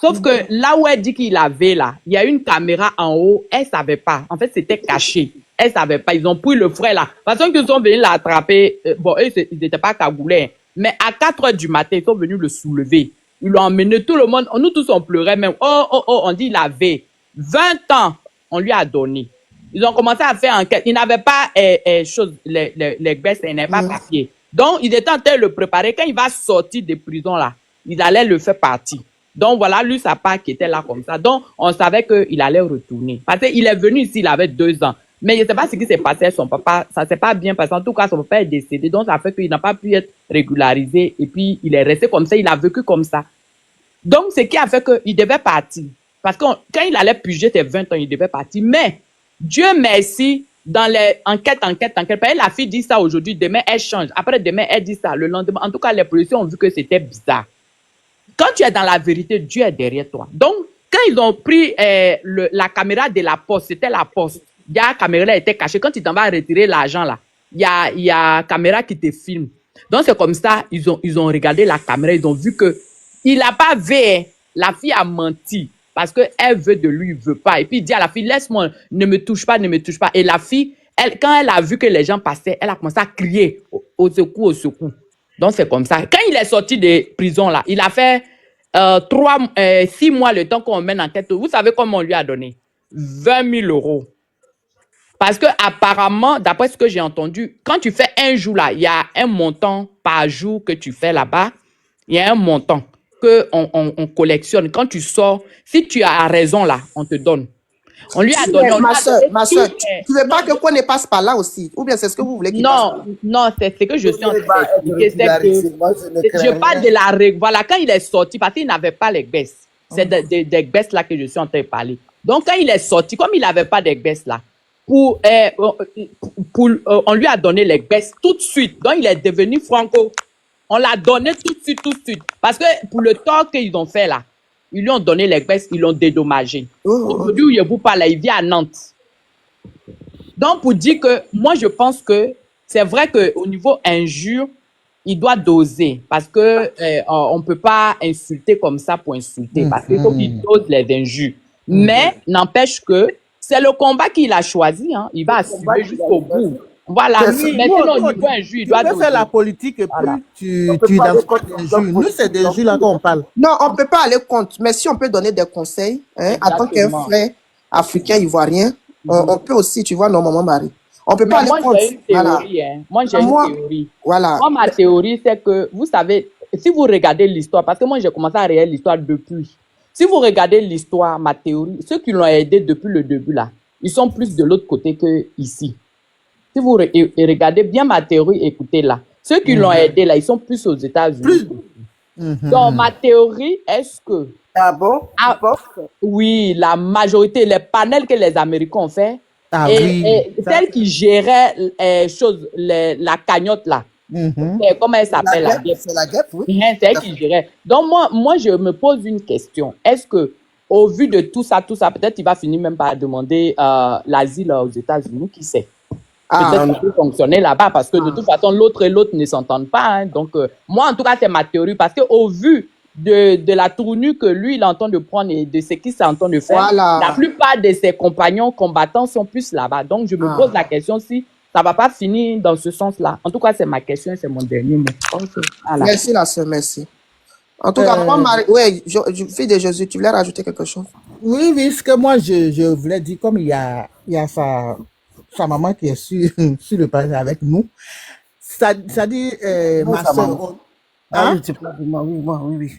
Sauf que là où elle dit qu'il l'avait là, il y a une caméra en haut, elle savait pas. En fait, c'était caché. Elle savait pas. Ils ont pris le frère là. De toute façon, qu'ils sont venus l'attraper. Bon, eux, ils n'étaient pas cagoulés. Mais à 4 heures du matin, ils sont venus le soulever. Ils l'ont emmené. Tout le monde, nous tous, on pleurait même. Oh, on dit il avait 20 ans. On lui a donné. Ils ont commencé à faire enquête. Ils n'avaient pas les baisses, ils n'avaient pas papier. Donc, ils étaient en train de le préparer. Quand il va sortir de prison là, ils allaient le faire partir. Donc, voilà, lui, sa part qui était là comme ça. Donc, on savait qu'il allait retourner. Parce qu'il est venu ici, il avait 2 ans. Mais je ne sais pas ce qui s'est passé à son papa. Ça ne s'est pas bien passé. En tout cas, son papa est décédé. Donc, ça fait qu'il n'a pas pu être régularisé. Et puis, il est resté comme ça. Il a vécu comme ça. Donc, ce qui a fait qu'il devait partir. Parce que quand il allait puger ses 20 ans, il devait partir. Mais, Dieu merci, dans les enquêtes, la fille dit ça aujourd'hui, demain, elle change. Après, demain, elle dit ça. Le lendemain, en tout cas, les policiers ont vu que c'était bizarre. Quand tu es dans la vérité, Dieu est derrière toi. Donc, quand ils ont pris la caméra de la poste, c'était la poste. La caméra était cachée. Quand tu t'en vas retirer l'argent, là, il y a caméra qui te filme. Donc, c'est comme ça, ils ont regardé la caméra, ils ont vu que il n'a pas vu. La fille a menti parce qu'elle veut de lui, il veut pas. Et puis, il dit à la fille, laisse-moi, ne me touche pas. Et la fille, quand elle a vu que les gens passaient, elle a commencé à crier au secours. Donc, c'est comme ça. Quand il est sorti de prison, là, il a fait 6 mois le temps qu'on mène enquête. Vous savez comment on lui a donné? 20 000 euros. Parce que apparemment, d'après ce que j'ai entendu, quand tu fais un jour là, il y a un montant par jour que tu fais là-bas. Il y a un montant qu'on collectionne. Quand tu sors, si tu as raison là, on te donne. On lui a donné. Ma soeur, tu ne veux pas que qu'on ne passe par là aussi? Ou bien c'est ce que vous voulez qu'il passe? Non, c'est ce que je suis en train d'expliquer. Je parle de la règle. Voilà, quand il est sorti, parce qu'il n'avait pas les baisses. C'est des baisses là que je suis en train de parler. Donc, quand il est sorti, comme il n'avait pas des baisses là, on lui a donné les baisses tout de suite. Donc, il est devenu franco. On l'a donné tout de suite. Parce que pour le tort qu'ils ont fait là, ils lui ont donné les baisses, ils l'ont dédommagé. Aujourd'hui où je vous parle, il vit à Nantes. Donc, pour dire que moi, je pense que c'est vrai qu'au niveau injure, il doit doser. Parce que on ne peut pas insulter comme ça pour insulter. Parce qu'il faut qu'il dose les injures. Mais, n'empêche que c'est le combat qu'il a choisi. Hein. Il va assumer jusqu'au bout. Voilà, C'est lui, ça. maintenant, au Nous, niveau injure, il tu doit peux faire la doser. politique et Voilà. puis On peut tu pas aller identifies contre des les jus. hommes Nous, c'est des politiques. jus là qu'on parle. Non, on ne peut pas aller contre, mais si on peut donner des conseils, hein, en tant qu'un Exactement. frère africain ivoirien, Mhm. on peut aussi, tu vois, non, maman Marie. On ne peut pas Mais aller moi, contre. j'ai une Voilà. théorie. Hein. Moi, j'ai une Moi, théorie. voilà. Moi, ma théorie, c'est que, vous savez, si vous regardez l'histoire, parce que moi, j'ai commencé à regarder l'histoire depuis. Si vous regardez l'histoire, ma théorie, ceux qui l'ont aidé depuis le début, là, ils sont plus de l'autre côté que ici. Si vous regardez bien ma théorie, écoutez là. Ceux qui l'ont aidé, là, ils sont plus aux États-Unis. Plus. Donc, ma théorie, est-ce que... Ah bon? Ah, Tu penses? oui, la majorité, les panels que les Américains ont fait, Ah et, oui. et celle qui gérait la cagnotte là, comment elle s'appelle la guêpe? C'est la guêpe, oui. C'est elle qui gérait. Donc moi, je me pose une question. Est-ce que, au vu de tout ça, peut-être il va finir même par demander l'asile aux États-Unis, qui sait? Peut-être que ça peut fonctionner là-bas parce que de toute façon, l'autre et l'autre ne s'entendent pas. Hein. Donc, moi, en tout cas, c'est ma théorie parce qu'au vu de la tournure que lui, il entend de prendre et de ce qu'il s'entend de faire, Voilà. la plupart de ses compagnons combattants sont plus là-bas. Donc, je me pose la question si ça ne va pas finir dans ce sens-là. En tout cas, c'est ma question et c'est mon dernier mot. Voilà. Merci, la sœur, merci. En tout cas, maman Marie, oui, fille de Jésus, tu voulais rajouter quelque chose? Oui, oui, ce que moi, je voulais dire, comme il y a sa maman qui est sur le page avec nous, ça dit, ma sa soeur... maman. Ah oui, tu parles de moi, oui, moi, oui, oui.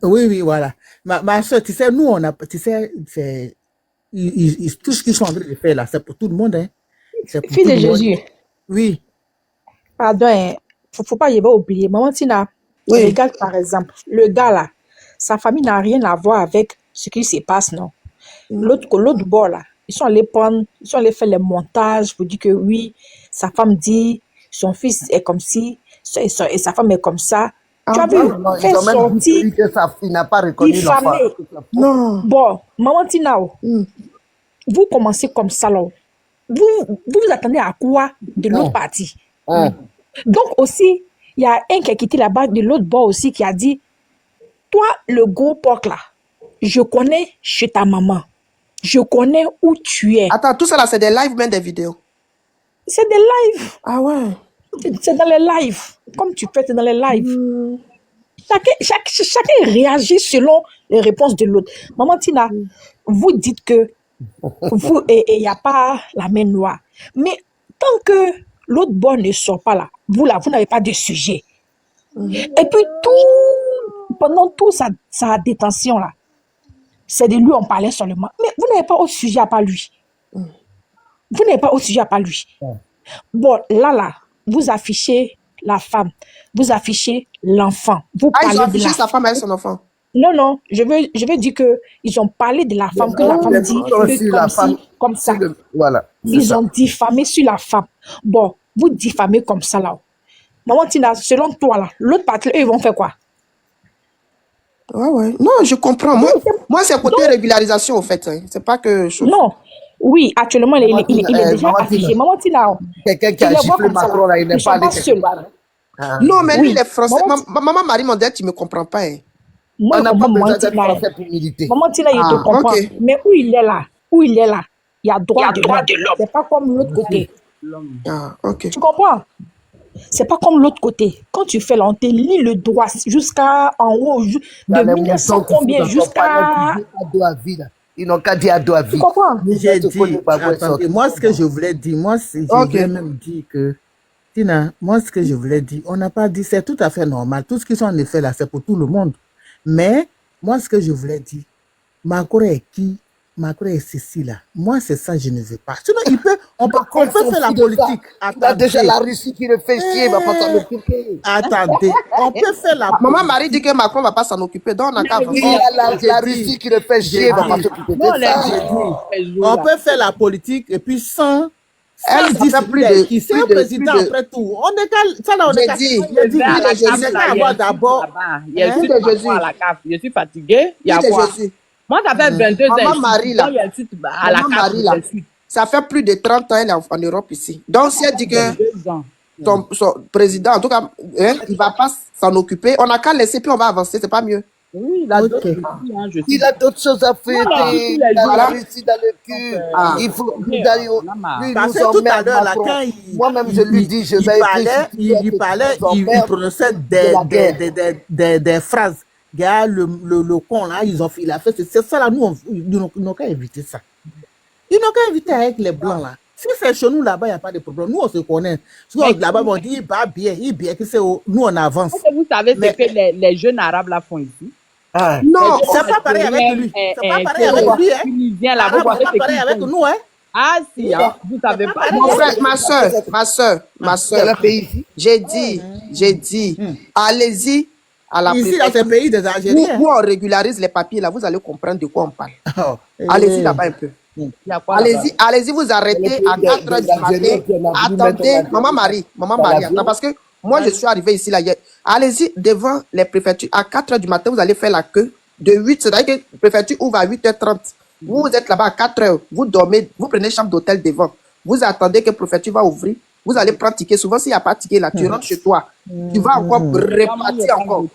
Oui, oui, voilà. Ma soeur, tu sais, nous, on a, tu sais, tout ce qu'ils sont en train de faire là, c'est pour tout le monde, hein. C'est pour Fille tout de le monde. Jésus. Oui. Pardon, hein. Faut pas y avoir oublié. Maman Tina, Oui. regarde par exemple, le gars là, sa famille n'a rien à voir avec ce qui se passe, non. L'autre bord là, ils sont allés faire les montages pour dire que oui, sa femme dit, son fils est comme ci, et sa femme est comme ça. Tu as vu, Non, ils faire ont même dit sortir, que sa fille n'a pas reconnu l'enfant. diffamer. Non. Bon, Maman Tina, vous commencez comme ça là. Vous attendez à quoi de l'autre partie? Donc aussi, il y a un qui a quitté là-bas de l'autre bord aussi qui a dit, toi, le gros porc là, je connais chez ta maman. Je connais où tu es. Attends, tout ça là, c'est des lives ou même des vidéos? C'est des lives. Ah ouais. C'est dans les lives. Comme tu fais, c'est dans les lives. Chacun réagit selon les réponses de l'autre. Maman Tina, vous dites que vous, il n'y a pas la main noire. Mais tant que l'autre bord ne sort pas là, vous n'avez pas de sujet. Et puis pendant toute sa détention là, c'est de lui on parlait seulement. Mais vous n'avez pas autre sujet à part lui. Vous n'avez pas autre sujet à part lui. Bon, là, vous affichez la femme, vous affichez l'enfant. Vous Ah, ils ont parlez de affiché la sa femme avec son enfant. Non, je veux dire que ils ont parlé de la femme, que la femme dit que comme ci, comme ça. Voilà. Ils ont diffamé sur la femme. Bon, vous diffamez comme ça là. Maman Tina, selon toi là, l'autre partie, eux, ils vont faire quoi? Ouais. Non, je comprends. Moi c'est côté régularisation, au fait. Hein. C'est pas que... Non. Oui, actuellement, il est déjà affiché. Maman Tina, quelqu'un qui a giflé Macron là, il n'est pas allé quelque part. Non, mais lui, il est français. Maman Marie Mondel, tu ne me comprends pas. Hein. Moi, on n'a pas besoin d'être Tina, français pour militer. Maman Tina, il te comprend. ok. Mais où il est là, il y a droit de l'homme. C'est pas comme l'autre côté. Ah, ok. Tu comprends? C'est pas comme l'autre côté. Quand tu fais là, on te lit le droit jusqu'à en haut, de 1900 combien, jusqu'à... Ils n'ont qu'à dire à Douavi. Tu comprends? J'ai dit, attendez, moi, ce que je voulais dire, je voulais même dire que, Tina, moi, ce que je voulais dire, on n'a pas dit, c'est tout à fait normal. Tout ce qu'ils sont en effet là, c'est pour tout le monde. Mais, moi, ce que je voulais dire, Macron est qui? Macron est ceci là. Moi, c'est ça, je ne veux pas. Sinon, on peut faire la politique. Il a déjà la Russie qui le fait chier, il va pas s'en occuper. Attendez, on peut faire la politique. Maman Marie dit que Macron ne va pas s'en occuper, donc on a qu'à avancer. Il y a la Russie qui le fait chier, il va pas s'occuper de ça. On peut faire la politique et puis sans Elle dit qui c'est un président après tout. On est qu'à ça là, on est qu'à avoir d'abord. Je suis fatigué. Il y a quoi? Moi, ça fait 22 ans. Maman Marie là. Ça fait plus de 30 ans elle est en Europe ici. Donc si elle dit que son président, en tout cas, il ne va pas s'en occuper, on n'a qu'à laisser puis on va avancer, c'est pas mieux. Oui, il a Ok. d'autres outils, hein, je sais. Il a d'autres choses à faire. Voilà, tous Il les a jours. la Russie dans le cul. Ah. Il faut Ok, nous aller on a marre. lui, il Parce nous que tout à emmerde, l'heure, là, Macron. quand il, Moi-même, je lui dis, je vais écrire il prononçait des phrases. Gars, le con, là, il a fait, c'est ça, là, nous, ils n'ont qu'à éviter ça. Ils n'ont qu'à éviter avec les blancs, là. Si c'est chez nous, là-bas, il n'y a pas de problème. Nous, on se connaît. Là-bas, on dit, il va bien, nous, on avance. Est-ce que vous savez Mais- ce que les jeunes arabes là font ici? Ah. Non, C'est pas pareil avec lui. C'est pas pareil avec lui, hein. Tunisien là, vous Arabe, voyez c'est ce pas pareil qu'ils avec font. nous, hein. Ah si, hein, vous savez pas. mon frère, ma C'est le soeur, pays. j'ai dit, allez-y à la Ici, dans ce préfecture. pays des Algériens. Où on régularise les papiers, là, vous allez comprendre de quoi on parle. Oh. Allez-y là-bas un peu. Il y a quoi là-bas? Allez-y, vous arrêtez à 4 heures du matin. Attendez, maman Marie, attends, parce que moi, je suis arrivé ici là hier. Allez-y devant les préfectures. À 4 heures du matin, vous allez faire la queue de 8. C'est-à-dire que la préfecture ouvre à 8h30. Vous êtes là-bas à 4 heures. Vous dormez, vous prenez chambre d'hôtel devant. Vous attendez que la préfecture va ouvrir. Vous allez prendre ticket. Souvent, s'il n'y a pas de ticket là, tu rentres chez toi. Tu vas encore repartir encore.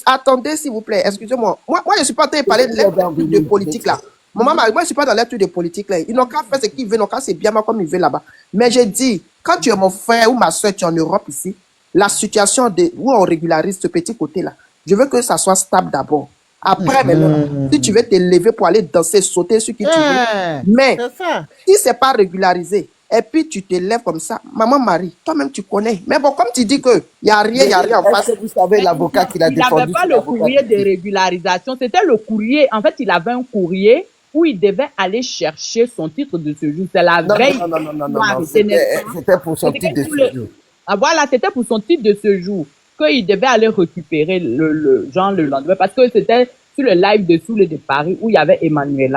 Attendez, s'il vous plaît. Excusez-moi. Moi, je ne suis pas en train de parler de politique là. Maman, moi, je ne suis pas dans l'air de politique là. Ils n'ont qu'à faire ce qu'ils veulent, ils n'ont qu'à se bien comme ils veulent là-bas. Mais j'ai dit, quand tu es mon frère ou ma soeur, tu es en Europe ici, la situation où on régularise ce petit côté-là, je veux que ça soit stable d'abord. Après, maintenant, si tu veux te lever pour aller danser, sauter sur qui tu veux. Mais C'est ça. si ce n'est pas régularisé, et puis tu te lèves comme ça, maman Marie, toi-même tu connais. Mais bon, comme tu dis qu'il n'y a rien en face. Est-ce que vous savez l'avocat qu'il a Il n'avait défendu? pas c'est le l'avocat courrier qui- de régularisation, c'était le courrier. En fait, il avait un courrier où il devait aller chercher son titre de séjour. C'est la Non, veille. non. Arrêté, n'est-ce pas? C'était pour son C'était titre de pour le- séjour. Ah, voilà, c'était pour son titre de séjour qu'il devait aller récupérer le lendemain. Parce que c'était sur le live de Soule de Paris où il y avait Emmanuel,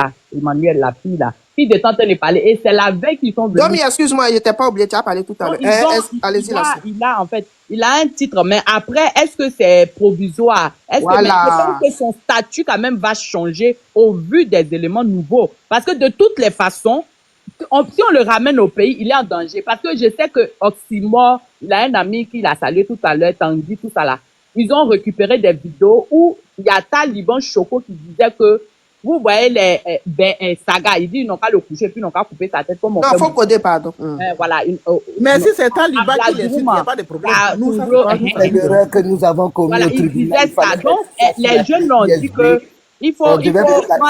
la fille là, qui était en train de parler. Et c'est la veille qu'ils sont venus. Domi, excuse-moi, je n'étais pas oublié, tu as parlé tout à Donc, l'heure. Allez-y là. il a un titre, mais après, est-ce que c'est provisoire? Est-ce Voilà. que, mais je pense que son statut quand même va changer au vu des éléments nouveaux? Parce que de toutes les façons, si on le ramène au pays, il est en danger. Parce que je sais que Oxymore, il a un ami qui l'a salué tout à l'heure, Tanguy, tout ça là. Ils ont récupéré des vidéos où il y a Taliban Choco qui disait que vous voyez les sagas, il dit ils n'ont qu'à le coucher, puis ils n'ont qu'à couper sa tête comme on Non, fait. il faut coder, pardon. Voilà. Mais si c'est Taliban qui les suit, il n'y a pas de problème. Nous, ça, C'est l'erreur que nous avons commis Voilà, au il tribunal. disait ça. Donc, les jeunes l'ont dit que il faut prendre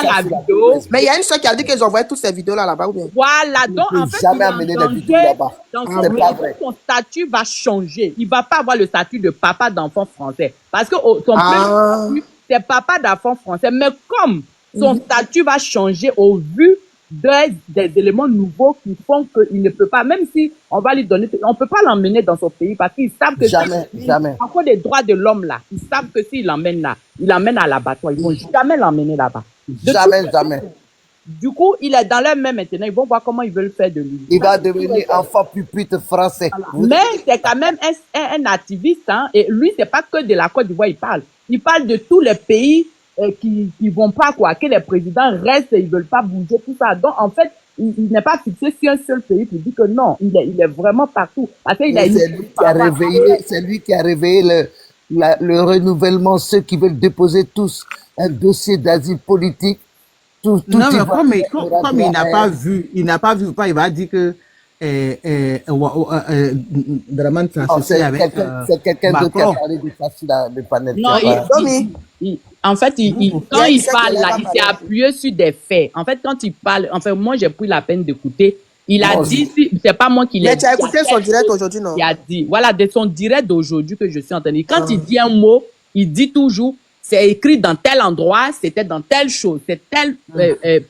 la vidéo. Mais il y a une soeur qui a dit qu'ils envoyaient toutes ces vidéos là-bas ou bien? Voilà, donc en fait, jamais il est en amener des danger. vidéos là-bas. Dans C'est pas vrai. son statut va changer. Il va pas avoir le statut de papa d'enfant français. Parce que son Ah. premier statut, c'est papa d'enfant français. Mais comme son statut va changer au vu des éléments nouveaux qui font qu'il ne peut pas, même si on va lui donner, on peut pas l'emmener dans son pays parce qu'ils savent que Jamais. encore des droits de l'homme là, ils savent que s'ils l'emmènent là, ils l'emmènent à l'abattoir, ils vont jamais l'emmener là-bas. Jamais. Du coup, il est dans leur main maintenant, ils vont voir comment ils veulent faire de lui. Il va devenir enfant pupitre français. Mais c'est quand même un activiste, hein, et lui, c'est pas que de la Côte d'Ivoire, il parle. Il parle de tous les pays qui vont pas, quoi, que les présidents restent et ils veulent pas bouger, tout ça. Donc, en fait, il n'est pas fixé sur un seul pays pour dire que non, il est vraiment partout. Parce qu'il a C'est lui qui a réveillé le renouvellement, ceux qui veulent déposer tous un dossier d'asile politique. Non, mais comme il n'a pas vu, il va dire que Draman s'associe avec c'est quelqu'un d'autre qui a Macron. parlé de ça sur le panel. Non, en fait, quand il parle là, il s'est appuyé sur des faits. En fait, quand il parle, enfin, moi, j'ai pris la peine d'écouter. Il a dit, c'est pas moi qui l'ai dit. Mais tu as écouté son direct aujourd'hui, non? Il a dit, voilà, de son direct d'aujourd'hui que je suis entendu. Quand il dit un mot, il dit toujours, c'est écrit dans tel endroit, c'était dans telle chose, c'est tel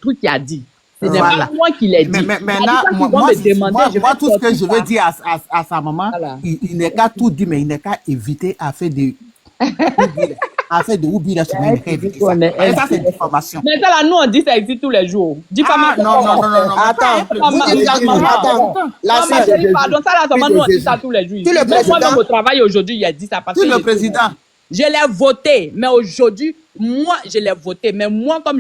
truc qu'il a dit. Ce n'est pas moi qui l'ai dit. Mais maintenant, moi, tout ce que je veux dire à sa maman, il n'est qu'à tout dire, mais il n'est qu'à éviter à faire de oubli là, il n'est qu'à éviter ça. Et ça, c'est une information. Mais ça, là, nous, on dit ça existe tous les jours. Dis pas Ah, non. Attends, vous dites attends. La ma sœur, chérie, pardon, ça, là, seulement nous, on dit ça tous les jours. Tu le président. Moi, au travail aujourd'hui, il a dit ça parce Tu que le président. je l'ai voté, mais aujourd'hui, moi, je l'ai voté, mais moi, comme